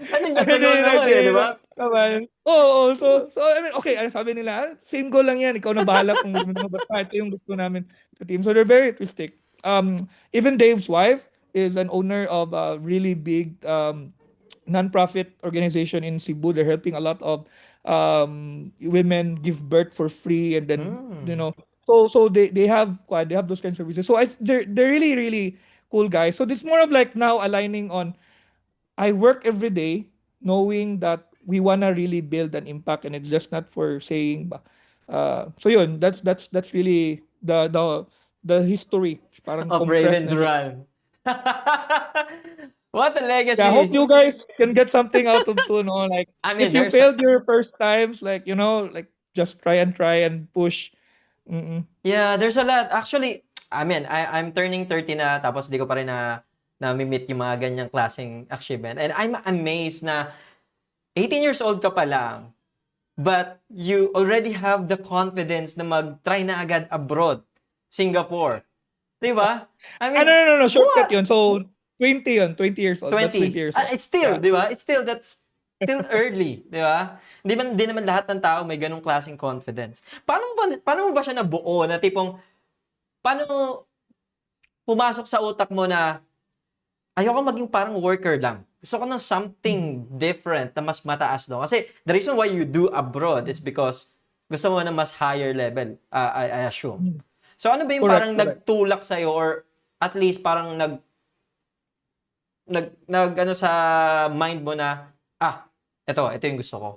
S2: I think that's a
S1: Ayun
S2: goal
S1: yung
S2: naman eh, di
S1: idea.
S2: ba?
S1: Naman. Oo, so I mean, okay, ano sabi nila, same goal lang yan, ikaw na bahala kung ano, basta ito yung gusto namin sa team. So they're very artistic. Even Dave's wife is an owner of a really big non-profit organization in Cebu. They're helping a lot of women give birth for free, and then
S2: Mm.
S1: so they have those kinds of services. So they're really really cool guys. So it's more of like now aligning on, I work every day knowing that we wanna really build an impact, and it's just not for saying ba. So yun, that's really the history, parang
S2: Of
S1: compressed
S2: Raven
S1: na history.
S2: Duran. What a
S1: Yeah, I hope
S2: legacy.
S1: you guys can get something out of to, no, like
S2: I mean,
S1: if you
S2: there's a,
S1: failed your first times, like like just try and push. Mm-mm.
S2: yeah, there's a lot. Actually, I mean, I'm turning 30 na tapos di ko pa rin na meet yung mga ganyang klaseng achievement. And I'm amazed na 18 years old ka pa lang, but you already have the confidence na mag-try na agad abroad, Singapore. Di ba? I
S1: Ah, no,
S2: mean,
S1: no, no, no, shortcut
S2: what?
S1: yun. So 20 yun, 20 years old. That's 20
S2: 20.
S1: years old.
S2: It's still,
S1: Yeah.
S2: di ba? It's still, that's still early, di ba? Di naman lahat ng tao may ganung klaseng confidence. Paano mo ba siya nabuo na tipong, paano pumasok sa utak mo na ayoko maging parang worker lang. Gusto ko ng something different na mas mataas, no? Kasi the reason why you do abroad is because gusto mo na mas higher level, I assume.
S1: Mm.
S2: So ano ba yung
S1: Correct,
S2: parang
S1: correct.
S2: nagtulak sa'yo, or at least parang ano sa mind mo na, ito yung gusto ko.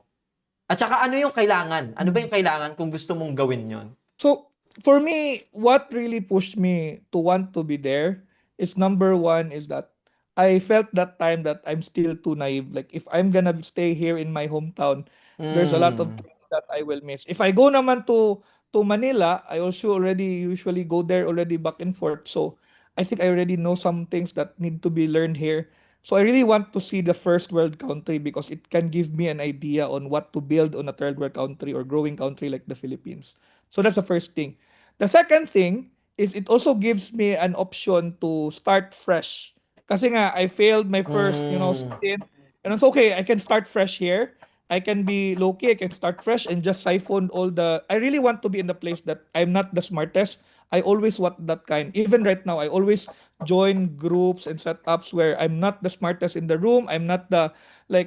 S2: At saka ano yung kailangan? Ano ba yung kailangan kung gusto mong gawin yon?
S1: So for me, what really pushed me to want to be there is, number one is that I felt that time that I'm still too naive. Like, if I'm gonna stay here in my hometown, there's a lot of
S2: Mm.
S1: things that I will miss. If I go naman to Manila, I also already usually go there already back and forth. So I think I already know some things that need to be learned here. So I really want to see the first world country because it can give me an idea on what to build on a third world country or growing country like the Philippines. So that's the first thing. The second thing is, it also gives me an option to start fresh. Kasi nga, I failed my first,
S2: Mm.
S1: stint. And it's okay, I can start fresh here. I can be low key, I can start fresh and just siphon all the. I really want to be in the place that I'm not the smartest. I always want that kind. Even right now, I always join groups and setups where I'm not the smartest in the room. I'm not the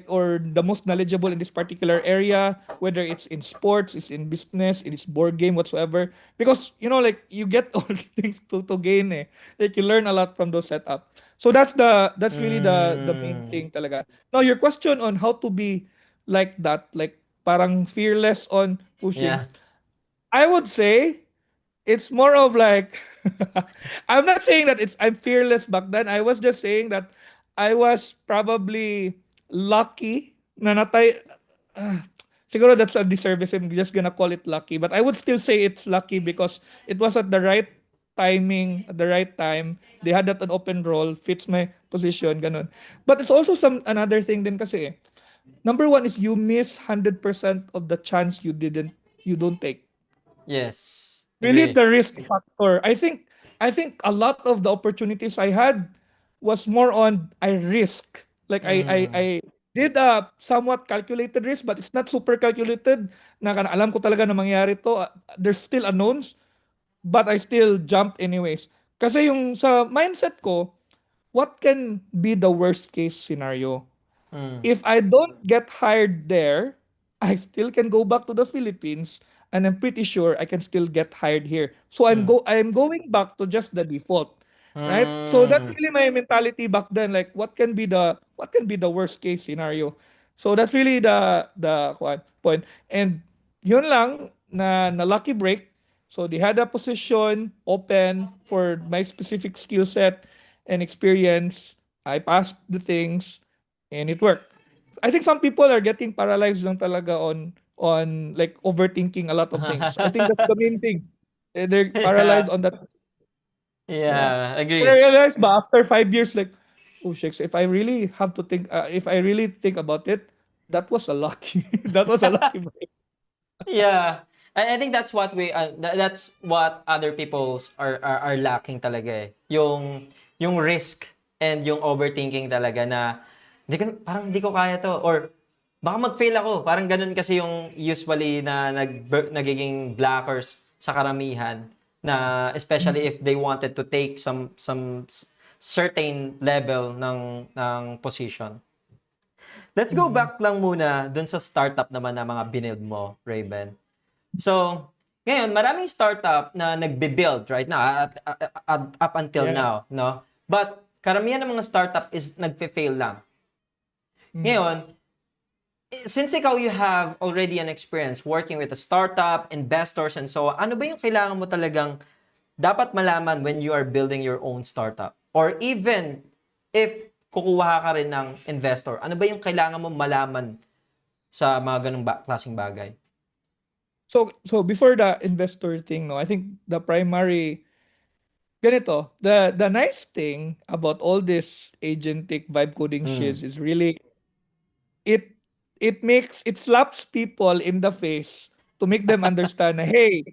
S1: or the most knowledgeable in this particular area, whether it's in sports, it's in business, it's board game, whatsoever. Because like you get all things to gain Like you learn a lot from those setup. So that's really the main
S2: Mm.
S1: thing talaga. Now your question on how to be like that, like parang fearless on pushing.
S2: Yeah.
S1: I would say it's more of like I'm not saying that I'm fearless back then. I was just saying that I was probably lucky na natay ah, siguro that's a disservice. I'm just gonna call it lucky, but I would still say it's lucky because it was at the right timing, at the right time. They had that an open role, fits my position, ganun. But it's also some another thing din kasi. Number one is you miss 100% of the chance you don't take.
S2: Yes.
S1: Really
S2: Agree.
S1: the risk factor. I think a lot of the opportunities I had was more on I risk. Like I
S2: Mm.
S1: did a somewhat calculated risk, but it's not super calculated. Alam ko talaga na mangyari to. There's still unknowns, but I still jumped anyways. Kasi yung sa mindset ko, what can be the worst case scenario?
S2: Mm.
S1: If I don't get hired there, I still can go back to the Philippines and I'm pretty sure I can still get hired here. So
S2: Mm.
S1: I'm going back to just the default, right? So that's
S2: Mm.
S1: really my mentality back then. Like what can be the worst case scenario? So that's really the point. And yun lang na lucky break. So they had a position open for my specific skill set and experience. I passed the things and it worked. I think some people are getting paralyzed lang talaga on like overthinking a lot of things. I think that's the main thing. They're paralyzed
S2: Yeah.
S1: on that. Yeah.
S2: Yeah.
S1: But I
S2: Agree.
S1: realized but after 5 years, like, oh shit, if I really think about it, that was a lucky, that was a lucky break.
S2: Yeah. I think that's what that's what other people's are lacking talaga eh. Yung risk and yung overthinking talaga na parang hindi ko kaya to or baka mag-fail ako. Parang ganun kasi yung usually na nagiging blockers sa karamihan na especially
S1: Mm.
S2: if they wanted to take some certain level ng position. Let's go
S1: Mm.
S2: back lang muna dun sa startup naman na mga binild mo, Raven. So, ngayon, maraming startup na nagbe-build right now, up until
S1: Yeah.
S2: now, no? But, karamihan ng mga startup is nagfe-fail lang.
S1: Mm.
S2: Ngayon, since ikaw you have already an experience working with a startup, investors, and so on, ano ba yung kailangan mo talagang dapat malaman when you are building your own startup? Or even if kukuha ka rin ng investor, ano ba yung kailangan mo malaman sa mga ganong klaseng bagay?
S1: So before the investor thing, no, I think the primary ganito, the nice thing about all this agentic vibe coding
S2: Mm.
S1: shiz is really it it slaps people in the face to make them understand na hey,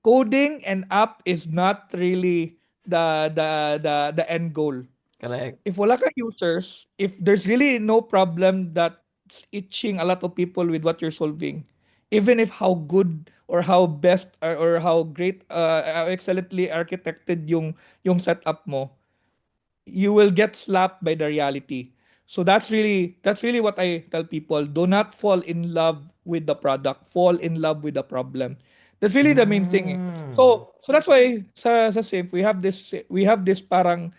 S1: coding and app is not really the end goal.
S2: Correct.
S1: If wala kang users, if there's really no problem that's itching a lot of people with what you're solving, even if how good or how best or how great how excellently architected yung setup mo, you will get slapped by the reality. So that's really what I tell people. Do not fall in love with the product. Fall in love with the problem. That's really the main thing.
S2: Mm.
S1: So that's why sa SIMP we have this parang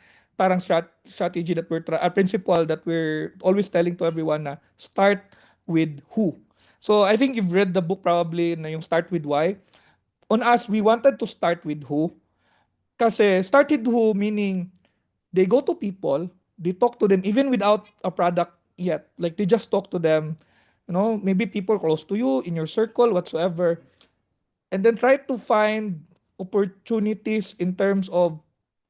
S1: strategy that a principle that we're always telling to everyone na start with who. So I think you've read the book probably na yung Start with Why. On us, we wanted to start with who. Kasi started who meaning they go to people, they talk to them even without a product yet. Like they just talk to them, maybe people close to you in your circle, whatsoever, and then try to find opportunities in terms of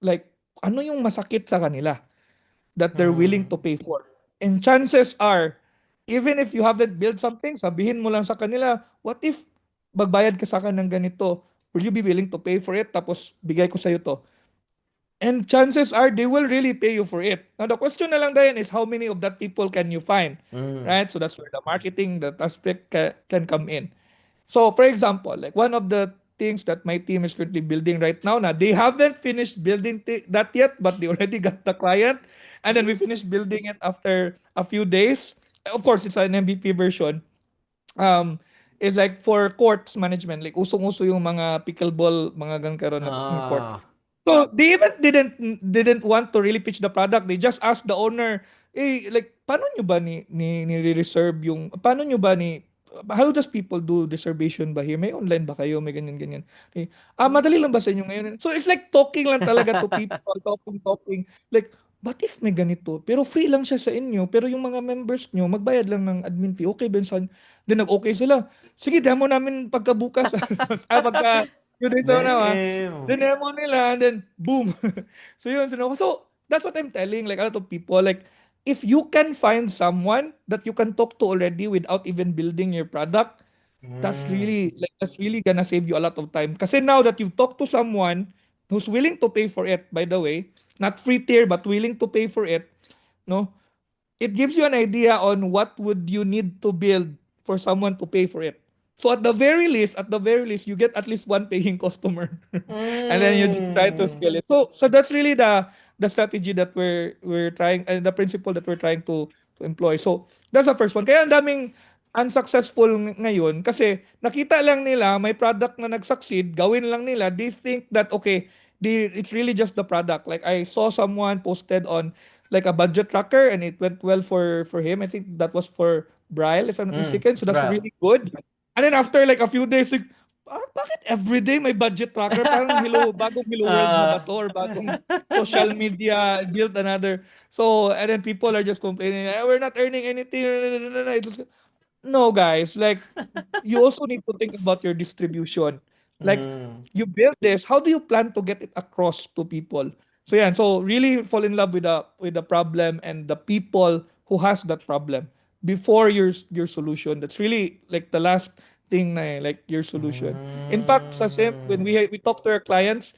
S1: like ano yung masakit sa kanila that they're willing
S2: Mm.
S1: to pay for. And chances are, even if you haven't built something, sabihin mo lang sa kanila, what if magbayad ka sa akin ng ganito? Will you be willing to pay for it? Tapos bigay ko sa'yo to. And chances are they will really pay you for it. Now the question na lang Dayan is how many of that people can you find,
S2: Mm.
S1: right? So that's where the marketing, that aspect can come in. So for example, like one of the things that my team is currently building right now, na they haven't finished building that yet, but they already got the client, and then we finished building it after a few days. Of course, it's an MVP version. um is like for courts management, like usong-uso yung mga pickleball, mga ganun karon na court.
S2: Ah.
S1: So they even didn't want to really pitch the product. They just asked the owner, "Hey, like paano nyo ba ni reserve yung paano nyo ba ni how does people do reservation ba here? May online ba kayo? May ganyan ganyan." Okay. Madali lang ba sa inyo ngayon? So it's like talking lang talaga to people, talking. Like, what if may ganito? Pero free lang siya sa inyo, pero yung mga members nyo, magbayad lang ng admin fee. Okay, Benson. Then nag-okay sila. Sige, demo namin pagkabukas. Pagka few days na.
S2: Damn.
S1: Dinemo nila and then boom. So yun, so that's what I'm telling like a lot of people, like if you can find someone that you can talk to already without even building your product,
S2: Mm.
S1: that's really gonna save you a lot of time. Kasi now that you've talked to someone who's willing to pay for it, by the way, not free tier but willing to pay for it, no, it gives you an idea on what would you need to build for someone to pay for it. So at the very least, you get at least one paying customer, and then you just try to
S2: Mm.
S1: scale it. So that's really the strategy that we're trying, and the principle that we're trying to employ. So that's the first one. Kaya ang daming unsuccessful ngayon kasi nakita lang nila may product na nag-succeed, gawin lang nila. They think that okay, it's really just the product. Like I saw someone posted on like a budget tracker and it went well for him. I think that was for Braille if I'm not
S2: Mm.
S1: mistaken. So that's
S2: Bro.
S1: really good. And then after like a few days, like, bakit everyday may budget tracker? Parang bagong Hello World na ba
S2: Ah.
S1: to? Or bagong social media built another. So, and then people are just complaining, we're not earning anything. It's just, no, guys, like you also need to think about your distribution. Like
S2: Mm.
S1: you build this, how do you plan to get it across to people? So yeah, and so really fall in love with the problem and the people who has that problem before your solution. That's really like the last thing na like your solution. In fact, sa SIF, when
S2: Mm.
S1: we talk to our clients,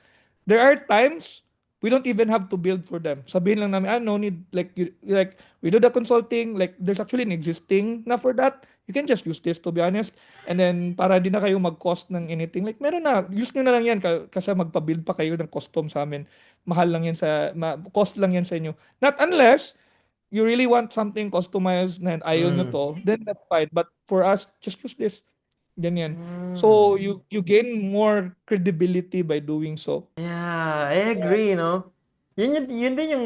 S1: there are times we don't even have to build for them. Sabihin lang namin, no need, like, like, we do the consulting, like, there's actually an existing na for that. You can just use this, to be honest. And then, para di na kayo mag-cost ng anything. Like, meron na, use nyo na lang yan, kasi magpa-build pa kayo ng custom sa amin. Mahal lang yan cost lang yan sa inyo. Not unless, you really want something customized na ayaw nyo
S2: Mm.
S1: to, then that's fine. But for us, just use this. Ganyan.
S2: Mm.
S1: So, you gain more credibility by doing so.
S2: Yeah, I agree, no? Yun din yung,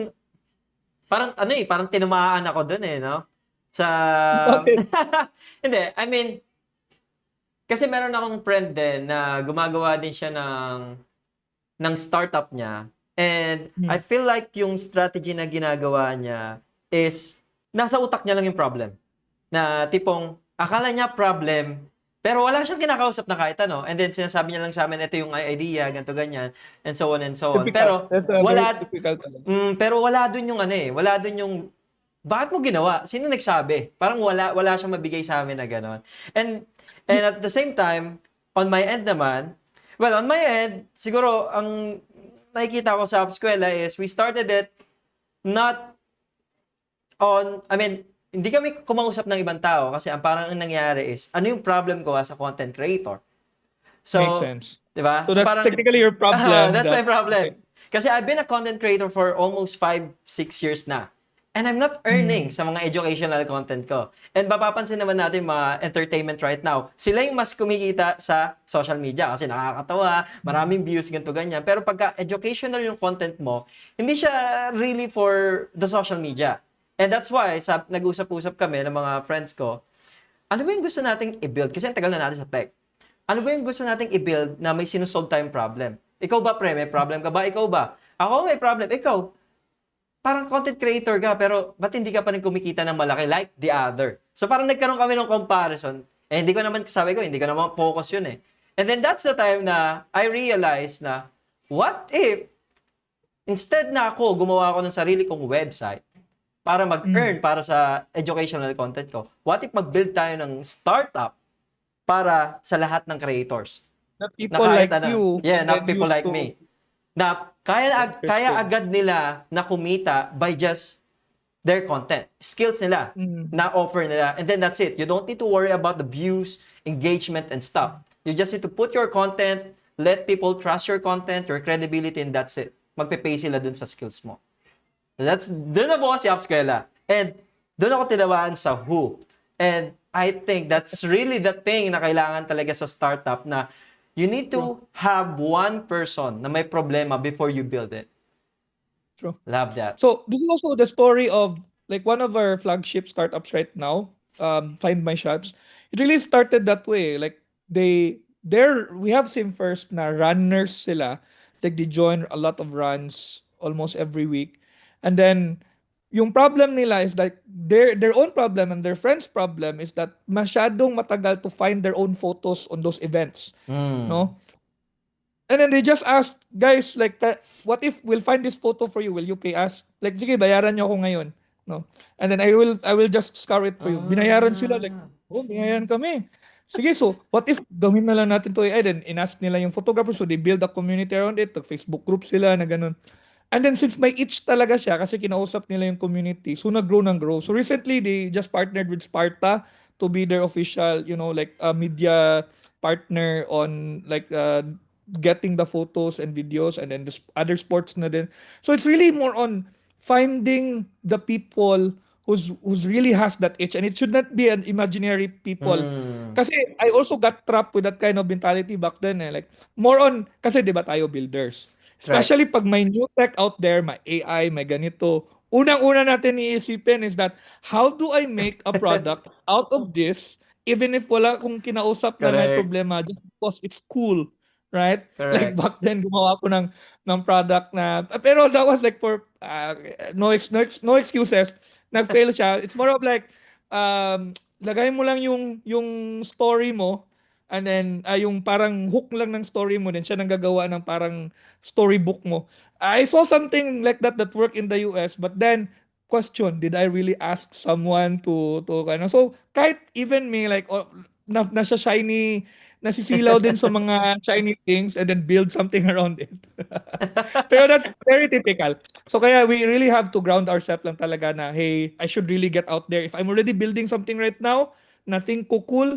S2: parang, ano eh, parang tinamaan ako dun eh, no? Sa,
S1: Bakit?
S2: hindi, I mean, kasi meron akong friend din na gumagawa din siya ng startup niya. And I
S1: Hmm.
S2: feel like yung strategy na ginagawa niya is nasa utak niya lang yung problem. Na tipong akala niya problem, pero wala siyang kinakausap na kahit ano. And then sinasabi niya lang sa amin, ito yung idea, ganito ganyan, and so on and so on.
S1: Typical.
S2: Pero
S1: That's a very
S2: wala
S1: typical talaga.
S2: pero wala dun yung ano eh, wala dun yung bakit mo ginawa? Sino nagsabi? Parang wala siyang mabigay sa amin na gano'n. And at the same time, on my end naman, well, on my end, siguro ang nakikita ko sa Upskwela is we started it not I mean, hindi kami kumausap ng ibang tao kasi ang parang ang nangyari is, ano yung problem ko as a content creator?
S1: Makes
S2: So,
S1: sense.
S2: di ba?
S1: So
S2: So
S1: that's
S2: parang,
S1: technically your problem
S2: that's my
S1: that okay.
S2: problem. Kasi I've been a content creator for almost 5-6 years na. And I'm not earning
S1: Hmm.
S2: sa mga educational content ko. And mapapansin naman natin mga entertainment right now, sila yung mas kumikita sa social media kasi nakakatawa, maraming views, ganito, ganyan. Pero pagka educational yung content mo, hindi siya really for the social media. And that's why, nag-usap-usap kami ng mga friends ko, ano ba yung gusto nating i-build? Kasi ang tagal na natin sa tech. Ano ba yung gusto nating i-build na may sinusolve tayong problem? Ikaw ba, pre? May problem ka ba? Ikaw ba? Ako may problem. Ikaw, parang content creator ka, pero ba't hindi ka pa rin kumikita ng malaki like the other? So parang nagkaroon kami ng comparison. Eh, hindi ko naman, sabi ko, hindi ko naman focus yun eh. And then that's the time na I realized na, what if, instead na ako, gumawa ako ng sarili kong website para
S1: Hmm.
S2: mag-earn para sa educational content ko, what if mag-build tayo ng startup para sa lahat ng creators?
S1: That
S2: Na
S1: people
S2: kahit
S1: like
S2: ano,
S1: you
S2: yeah,
S1: can then
S2: not people
S1: use
S2: like
S1: to
S2: me. Na kaya
S1: Interesting.
S2: agad nila na kumita by just their content, skills nila,
S1: Mm.
S2: na offer nila, and then that's it. You don't need to worry about the views, engagement, and stuff. You just need to put your content, let people trust your content, your credibility, and that's it. Magpe-pay sila dun sa skills mo. Doon na bukas si Upskwela. And doon ako tinawaan sa who. And I think that's really the thing na kailangan talaga sa startup, na you need to
S1: True.
S2: have one person na may problema before you build it.
S1: True.
S2: Love that.
S1: So this is also the story of like one of our flagship startups right now, Find My Shots. It really started that way. Like we have seen first na runners sila. Like they join a lot of runs almost every week. And then yung problem nila is that their own problem and their friends' problem is that masyadong matagal to find their own photos on those events. No? And then they just asked, guys, like, what if we'll find this photo for you? Will you pay us? Like, sige, bayaran niyo ako ngayon. No? And then I will just scour it for you. Binayaran sila, like, oh, binayaran kami. Sige, so, what if gawin na lang natin to AI? Then, inask nila yung photographers, so they build a community around it. Facebook group sila na ganun. And then, since may itch talaga siya, kasi kinausap nila yung community, so nag-grow ng grow. So, recently, they just partnered with Sparta to be their official, like, media partner on, like, getting the photos and videos, and then the other sports na din. So it's really more on finding the people who's really has that itch, and it should not be an imaginary people. Kasi I also got trapped with that kind of mentality back then, eh. Like more on, kasi 'di ba tayo builders.
S2: Right.
S1: Especially pag may new tech out there, may AI, may ganito. Unang-una natin iisipin is that how do I make a product out of this even if wala akong kinausap na may
S2: Correct.
S1: problema, just because it's cool, right? Like
S2: Correct.
S1: back then gumawa ako ng product na, pero that was like for no excuses. Nag-fail siya. It's more of like lagay mo lang yung story mo, and then yung parang hook lang ng story mo, then siya nang gagawa ng parang storybook mo. I saw something like that worked in the US, but then question, did I really ask someone to ano? So kahit even me, like nasa shiny, nasisilaw din sa mga shiny things, and then build something around it. Pero that's very typical. So kaya we really have to ground ourselves lang talaga na, hey, I should really get out there. If I'm already building something right now, nothing cool,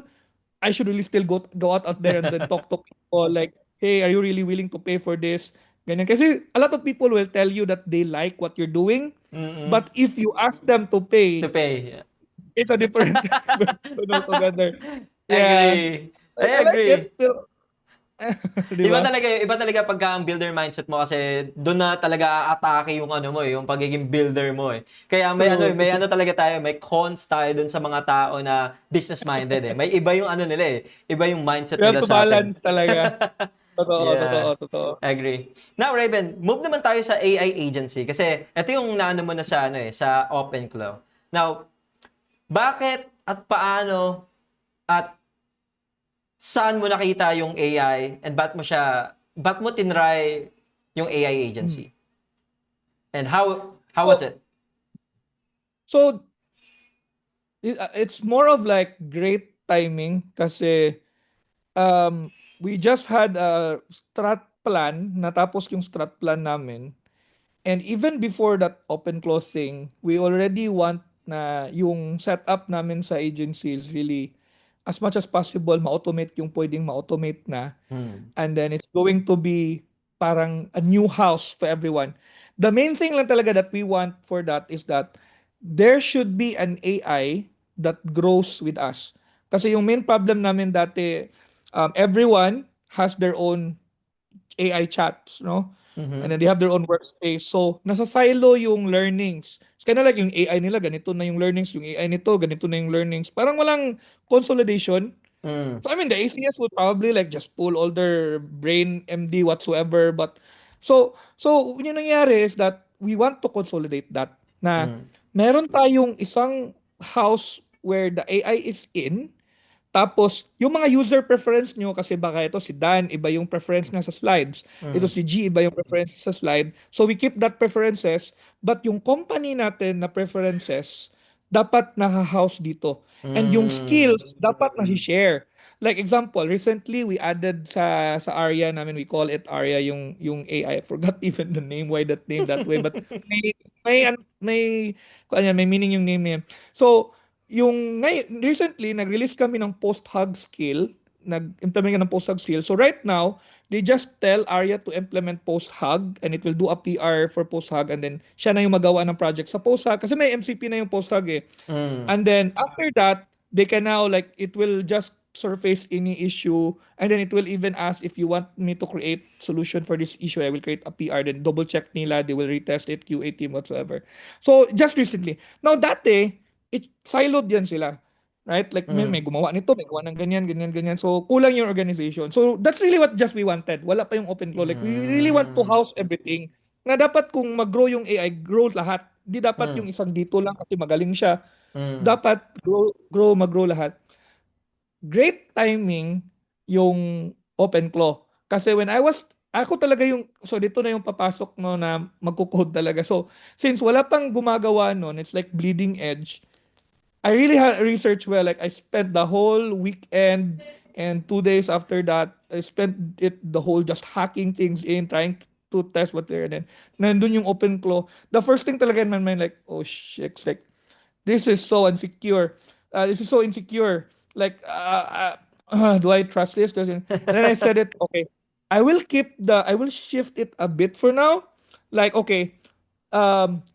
S1: I should really still go out there and then talk to people like, hey, are you really willing to pay for this? Ganyan. Kasi a lot of people will tell you that they like what you're doing, but if you ask them to
S2: To
S1: pay,
S2: pay. Yeah.
S1: it's a different question altogether. Yeah.
S2: Agree.
S1: I
S2: I
S1: like it.
S2: agree.
S1: So, di ba?
S2: Iba talaga pagka ang builder mindset mo, kasi doon na talaga atake yung ano mo, yung pagiging builder mo eh. Kaya
S1: True.
S2: may ano talaga tayo, may cons tayo doon sa mga tao na business minded eh. May iba yung ano nila eh, iba yung mindset
S1: You have
S2: nila
S1: to
S2: sa atin.
S1: balance talaga.
S2: Yeah.
S1: Totoo.
S2: Agree. Now, Raven, move naman tayo sa AI agency, kasi ito yung naano mo na sa ano eh, sa OpenClaw. Now, bakit at paano at saan mo nakita yung AI, and ba't mo tinry yung AI agency? And how was it?
S1: So, it's more of like great timing kasi we just had a strat plan, natapos yung strat plan namin. And even before that open closing, we already want na yung setup namin sa agency is really as much as possible ma-automate yung pwedeng ma-automate na. And then it's going to be parang a new house for everyone. The main thing lang talaga that we want for that is that there should be an AI that grows with us. Kasi yung main problem namin dati, everyone has their own AI chats, no? And then they have their own workspace. So, nasa silo yung learnings. It's kind of like yung AI nila, ganito na yung learnings. Yung AI nito, ganito na yung learnings. Parang walang consolidation. So, I mean, the ACS would probably like just pull all their brain MD whatsoever. But, so yun nangyari is that we want to consolidate that. Na meron tayong isang house where the AI is in. Tapos, yung mga user preference nyo, kasi baka ito si Dan, iba yung preference niya sa slides. Ito si G, iba yung preference sa slide. So, we keep that preferences, but yung company natin na preferences, dapat naka-house dito. And yung skills, dapat na-share. Like example, recently we added sa Arya namin, we call it Arya yung AI. I forgot even the name, why that name that way, but may kung ano yan, may meaning yung name niya. So, recently nag-release kami ng post-hug skill, nag-implement ka ng post-hug skill. So right now, they just tell Arya to implement post-hug and it will do a PR for post-hug and then siya na yung magawa ng project sa post-hug kasi may MCP na yung post-hug eh.
S2: Mm.
S1: And then after that, they can now like it will just surface any issue and then it will even ask if you want me to create solution for this issue. I will create a PR, then double check nila, they will retest it, QA team whatsoever. So just recently. Now that day, it siloed yan sila. Right? Like may
S2: Mm.
S1: gumawa nito, may gumawa ng ganyan, ganyan, ganyan. So kulang yung organization. So that's really what just we wanted. Wala pa yung open flow. Like we really want to
S2: Mm.
S1: house everything. Na dapat kung mag-grow yung AI, grow lahat. Di dapat yung
S2: Mm.
S1: isang dito lang kasi magaling siya.
S2: Mm.
S1: Dapat mag-grow lahat. Great timing yung OpenClaw. Kasi ako talaga so dito na yung papasok no na magko-code talaga. So, since wala pang gumagawa nun, it's like bleeding edge. I really had research well. Like I spent the whole weekend and 2 days after that, I spent it the whole just hacking things in, trying to test what they're in. Nandun yung OpenClaw. The first thing talaga in my mind, like, oh shit, like, this is so insecure. This is so insecure. Like, do I trust this? And then I said it, okay, I will shift it a bit for now. Like, okay, um,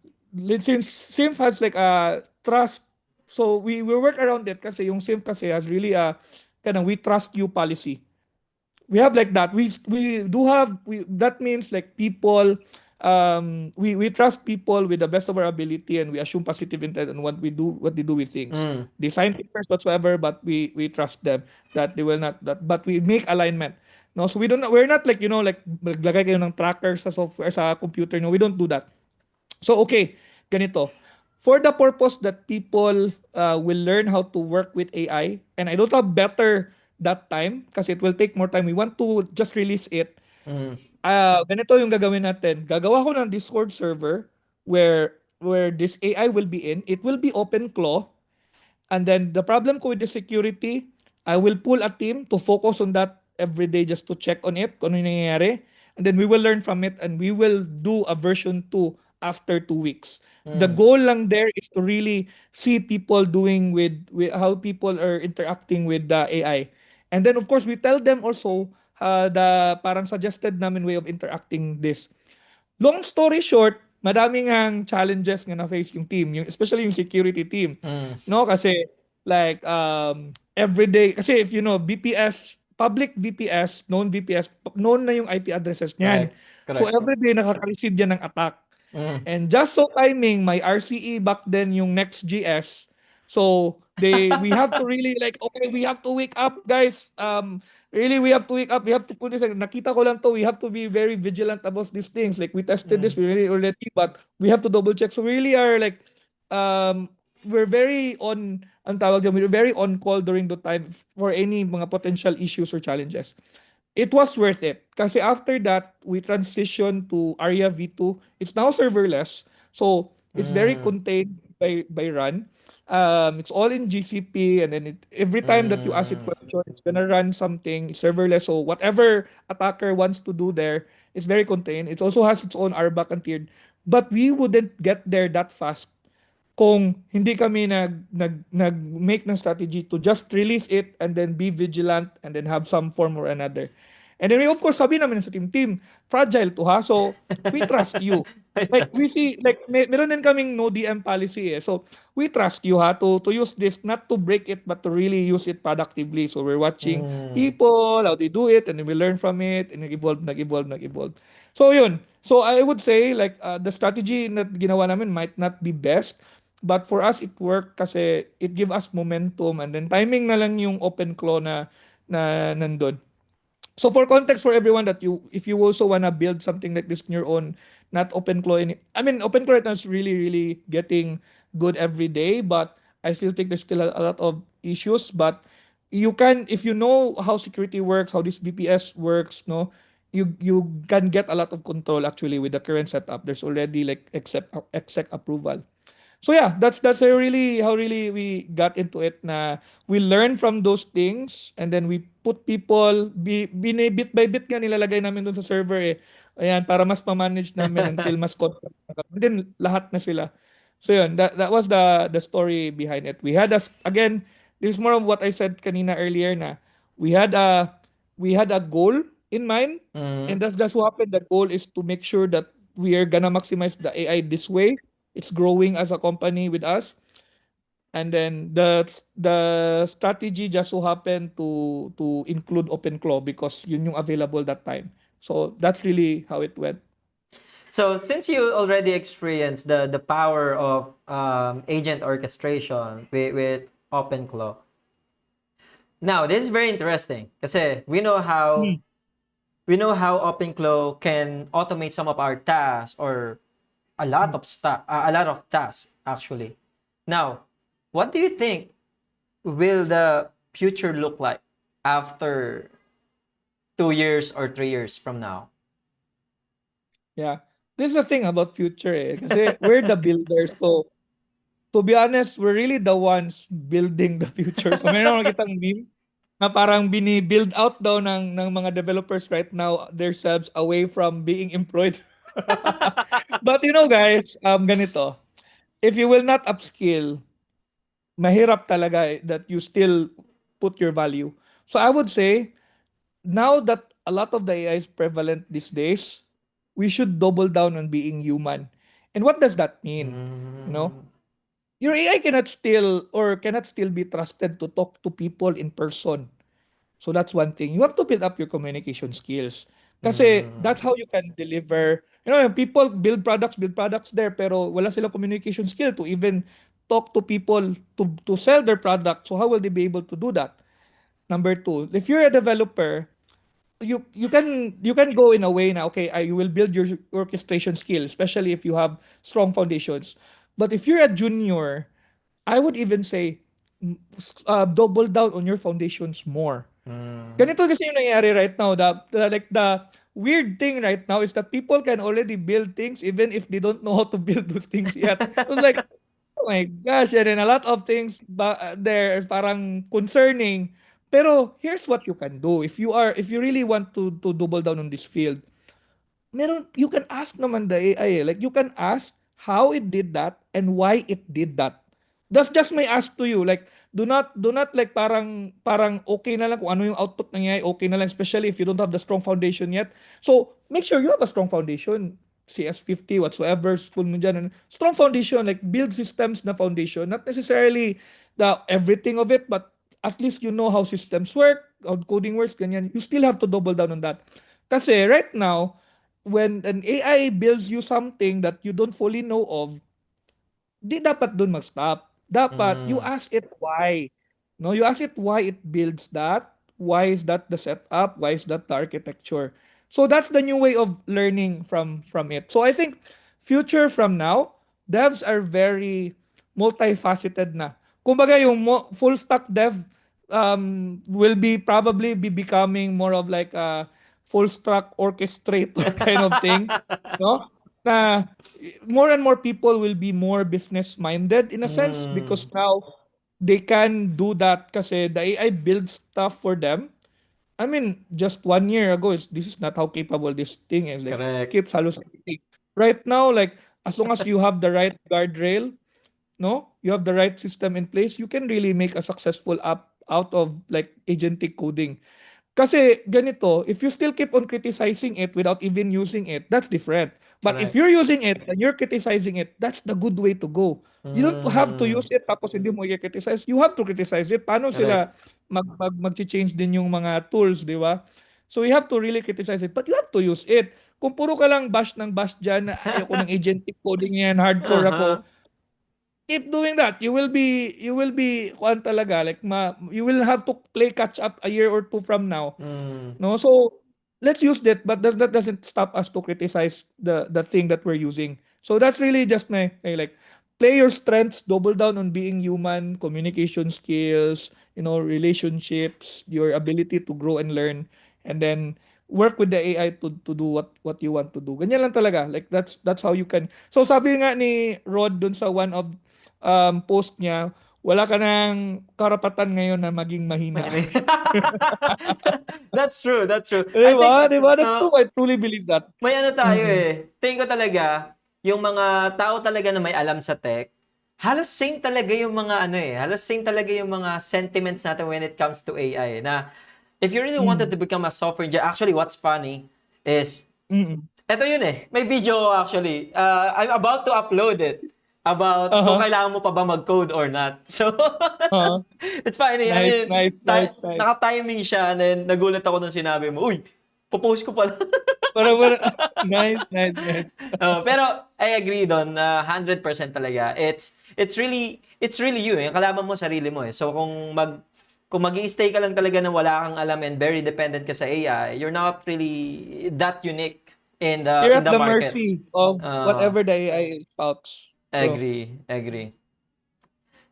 S1: since Simp has like a trust, so we work around it kasi yung Simp kasi has really a kind of we trust you policy. We have like that. We do have that means like people we trust people with the best of our ability and we assume positive intent on what they do with things.
S2: Mm.
S1: They sign papers whatsoever, but we trust them that they will not that but we make alignment. No, so we're not like like maglagay kayo ng tracker sa software sa computer. No, we don't do that. So okay, ganito. For the purpose that people will learn how to work with AI, and I don't have better that time kasi it will take more time. We want to just release it.
S2: Mm.
S1: Ganito yung gagawin natin. Gagawa ko ng Discord server where this AI will be in. It will be open claw. And then the problem ko with the security, I will pull a team to focus on that every day just to check on it, kung ano yung nangyayari. And then we will learn from it and we will do a version 2 after 2 weeks. The
S2: Mm.
S1: goal lang there is to really see people doing with how people are interacting with the AI. And then of course we tell them also the parang suggested namin way of interacting this. Long story short, madaming ang challenges nga na-face yung team, especially yung security team.
S2: Mm.
S1: No, kasi like everyday kasi if you know VPS, public VPS, known VPS, known na yung IP addresses niyan.
S2: Correct.
S1: So
S2: Correct.
S1: everyday nakaka-receive yan ng attack.
S2: Mm.
S1: And just so timing, my RCE back then yung Next.js. So we have to really like, okay, we have to wake up, guys. Really, we have to wake up. We have to put this. Like, nakita ko lang to. We have to be very vigilant about these things. Like we tested this,
S2: Mm.
S1: we really already, but we have to double check. So we really are like, we're very ang tawag dyan, we're very on call during the time for any mga potential issues or challenges. It was worth it. Kasi after that, we transitioned to Arya V2. It's now serverless. So, it's very
S2: Mm.
S1: contained by run. It's all in GCP and then every time that you ask it
S2: Mm.
S1: question, it's gonna run something serverless. So, whatever attacker wants to do there, it's very contained. It also has its own RBAC and tiered. But we wouldn't get there that fast kung hindi kami nag-make ng strategy to just release it and then be vigilant and then have some form or another. And then we of course sabi namin sa team, fragile to ha. So we trust you. Like we see like meron din kaming no DM policy eh. So we trust you ha to use this not to break it but to really use it productively. So we're watching
S2: Mm.
S1: people how they do it and then we learn from it and nag-evolve. So yun. So I would say like the strategy na ginawa namin might not be best. But for us, it worked kasi it give us momentum and then timing na lang yung open claw na nandun. So for context for everyone that if you also wanna build something like this in your own, not open claw I mean open claw right now is really really getting good every day, but I still think there's still a lot of issues. But you can if you know how security works, how this VPS works, no, you can get a lot of control actually with the current setup. There's already like exec approval. So yeah, that's how really we got into it, na we learn from those things, and then we put people, bit by bit nga nilalagay namin doon sa server eh. Ayan, para mas ma-manage namin until mas contact na kami. Then lahat na sila. So yun, that was the story behind it. We had us again, this is more of what I said kanina earlier, na we had a we had a goal in mind, and
S2: Mm.
S1: that's just what happened. The goal is to make sure that we are gonna maximize the AI this way. It's growing as a company with us, and then the strategy just so happened to include OpenClaw because yun yung available that time. So that's really how it went.
S2: So since you already experienced the power of agent orchestration with OpenClaw, now this is very interesting kasi
S1: Mm.
S2: we know how OpenClaw can automate some of our tasks or
S1: Mm.
S2: a lot of tasks actually. Now, what do you think will the future look like after 2 years or 3 years from now?
S1: Yeah. This is the thing about future eh. Kasi we're the builders. So to be honest, we're really the ones building the future. So meron akong nakitang meme na parang bini-build out daw ng mga developers right now themselves away from being employed. But guys, ganito. If you will not upskill, mahirap talaga that you still put your value. So I would say, now that a lot of the AI is prevalent these days, we should double down on being human. And what does that mean? You know,
S2: Mm,
S1: your AI cannot still be trusted to talk to people in person. So that's one thing. You have to build up your communication skills. Kasi
S2: mm,
S1: that's how you can deliver. Yung people build products there, pero wala silang communication skill to even talk to people to sell their product. So how will they be able to do that? Number two, if you're a developer, you can go in a way na okay, you will build your orchestration skill, especially if you have strong foundations. But if you're a junior, I would even say, double down on your foundations more.
S2: mm.
S1: Ganito kasi yung nangyayari right now. The weird thing right now is that people can already build things even if they don't know how to build those things yet. It was like, oh my gosh, and then a lot of things there parang concerning. Pero here's what you can do if you really want to double down on this field. You can ask naman the AI eh. Like, you can ask how it did that and why it did that. That's just my ask to you. Like, do not like parang okay na lang kung ano yung output ng AI, okay na lang, especially if you don't have the strong foundation yet. So make sure you have a strong foundation. CS50, whatsoever, school mo dyan. Strong foundation, like build systems na foundation. Not necessarily the everything of it, but at least you know how systems work, how coding works, ganyan. You still have to double down on that. Kasi right now, when an AI builds you something that you don't fully know of, di dapat dun mag-stop. Dapat you
S2: Mm,
S1: ask it why. No, you ask it why it builds that. Why is that the setup? Why is that the architecture? So that's the new way of learning from it. So I think future from now, devs are very multifaceted na. Kumbaga yung full stack dev will be probably be becoming more of like a full stack orchestrator kind of thing, no? Na more and more people will be more business minded in a sense because
S2: mm.
S1: now they can do that kasi the AI builds stuff for them. I mean, just 1 year ago, this is not how capable this thing is. Like,
S2: Correct.
S1: keeps hallucinating. Right now, like, as long as you have the right guardrail, no, you have the right system in place, you can really make a successful app out of like agentic coding. Kasi ganito, if you still keep on criticizing it without even using it, that's different. But if
S2: Correct.
S1: you're using it and you're criticizing it, that's the good way to go. You don't have to
S2: Mm,
S1: use it tapos hindi mo i-criticize. You have to criticize it. Paano sila
S2: correct.
S1: mag-change din yung mga tools, di ba? So you have to really criticize it, but you have to use it. Kung puro ka lang bash ng bash dyan, na ayoko ng agentic coding yan, hardcore
S2: Uh-huh.
S1: ako, keep doing that. You will be kuan talaga, like you will have to play catch up a year or two from now.
S2: Mm,
S1: No, so let's use that, but that doesn't stop us to criticize the thing that we're using. So that's really just my like, play your strengths, double down on being human, communication skills, relationships, your ability to grow and learn, and then work with the AI to do what you want to do. Ganyan lang talaga. Like, that's how you can. So sabi nga ni Rod dun sa one of post niya, wala ka ng karapatan ngayon na maging mahina.
S2: That's true, that's true.
S1: Di
S2: I think,
S1: ba? Di ba? That's
S2: uh,
S1: true. I truly believe that.
S2: may ano tayo
S1: Mm.
S2: eh. Tingin ko talaga, yung mga tao talaga na may alam sa tech, halos same talaga yung mga ano eh. Halos same talaga yung mga sentiments natin when it comes to AI. Na if you really wanted
S1: Mm.
S2: to become a software engineer, actually what's funny is,
S1: Mm.
S2: eto yun eh. May video actually. I'm about to upload it about kung
S1: Uh-huh.
S2: kailangan mo pa ba mag-code or not. So,
S1: Uh-huh.
S2: it's funny. I
S1: Nice,
S2: mean,
S1: nice, nice, nice.
S2: naka-timing siya and then nagulat ako nung sinabi mo, uy, popost ko pala.
S1: Para nice, nice, nice.
S2: Pero I agree doon na 100% talaga. It's really you eh. Kalaban mo sarili mo eh. So kung magi-stay ka lang talaga na wala kang alam and very dependent ka sa AI, you're not really that unique in the
S1: You're
S2: in
S1: at
S2: the
S1: the
S2: market.
S1: mercy of
S2: Uh,
S1: whatever the AI spouts. True.
S2: agree.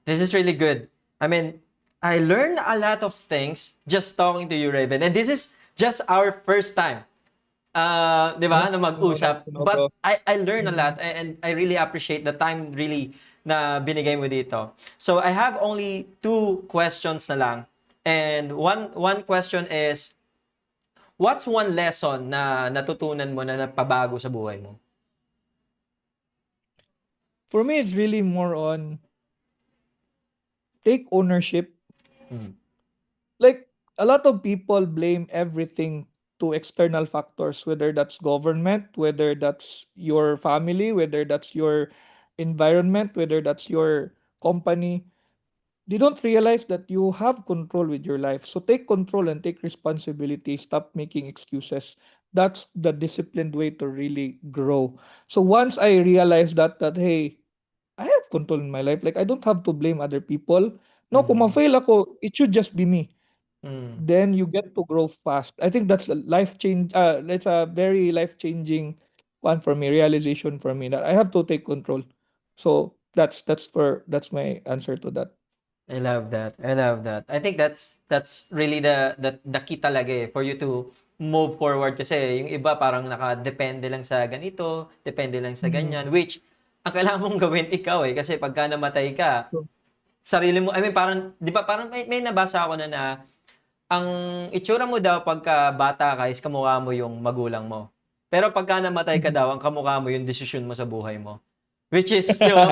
S2: This is really good. I mean, I learned a lot of things just talking to you, Raven. And this is just our first time, 'di ba, na
S1: Nice
S2: mag-usap.
S1: to know,
S2: But
S1: bro.
S2: I learned a
S1: Mm.
S2: lot and I really appreciate the time really na binigay mo dito. So I have only two questions na lang. And one question is, what's one lesson na natutunan mo na nagpabago sa buhay mo?
S1: For me, it's really more on take ownership.
S2: Mm.
S1: Like a lot of people blame everything to external factors, whether that's government, whether that's your family, whether that's your environment, whether that's your company. They don't realize that you have control with your life. So take control and take responsibility. Stop making excuses. That's the disciplined way to really grow. So once I realized that hey, I have control in my life. Like I don't have to blame other people. No, kung
S2: Mm.
S1: ma-fail ako, it should just be me.
S2: Mm.
S1: Then you get to grow fast. I think that's a life change. It's a very life changing one for me. Realization for me that I have to take control. So that's my answer to that.
S2: I love that. I love that. I think that's really the key talaga eh, for you to move forward kasi yung iba parang nakadepende lang sa ganito, depende lang sa
S1: Mm.
S2: ganyan, which ang kailangan mong gawin ikaw eh kasi pagka namatay ka,
S1: So,
S2: sarili mo, I mean parang 'di ba parang may nabasa ako na ang itsura mo daw pagka bata ka is kamukha mo yung magulang mo. Pero pagka namatay ka daw, ang kamukha mo yung desisyon mo sa buhay mo. Which is, 'di ba,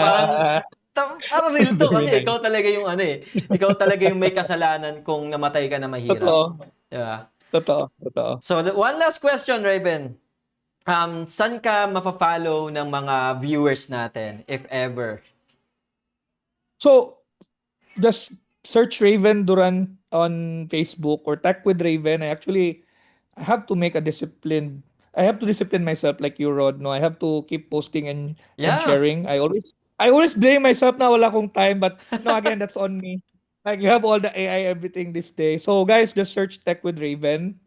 S2: parang parang real to
S1: Very
S2: kasi
S1: nice.
S2: ikaw talaga yung ano eh, ikaw talaga yung may kasalanan kung namatay ka na mahirap,
S1: Totoo.
S2: 'di ba?
S1: Totoo. Totoo.
S2: So, one last question, Raven. Saan ka mafa-follow ng mga viewers natin, if ever?
S1: So just search Raven Duran on Facebook or Tech with Raven. I have to make a disciplined. I have to discipline myself like you, Rod. No, I have to keep posting and
S2: Yeah.
S1: sharing. I always blame myself na wala akong time, but no, again, that's on me. Like you have all the AI everything this day. So guys, just search Tech with Raven.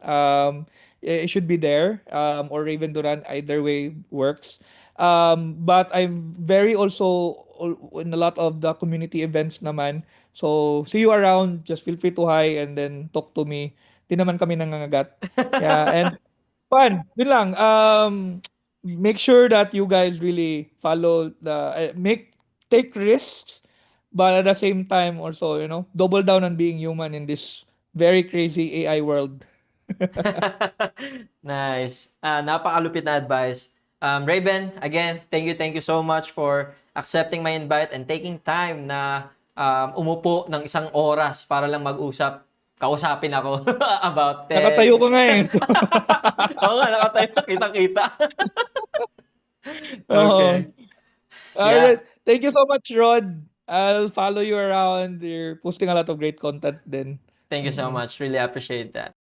S1: It should be there. Or Raven Duran. Either way works. But I'm very also in a lot of the community events naman. So see you around. Just feel free to hi and then talk to me. Di naman kami nangangagat. Yeah, and fun. Yun lang. Make sure that you guys really follow take risks, but at the same time also, double down on being human in this very crazy AI world.
S2: Nice. Napakalupit na advice. Raven, again, thank you so much for accepting my invite and taking time na umupo ng isang oras para lang mag-usap. Kausapin ako about tech.
S1: Nakatayo ko nga eh. So,
S2: Oo nga, nakatayo. Kita-kita.
S1: oo.
S2: Okay.
S1: All
S2: Yeah.
S1: right. Thank you so much, Rod. I'll follow you around. You're posting a lot of great content then.
S2: Thank you so
S1: Mm-mm.
S2: much. Really appreciate that.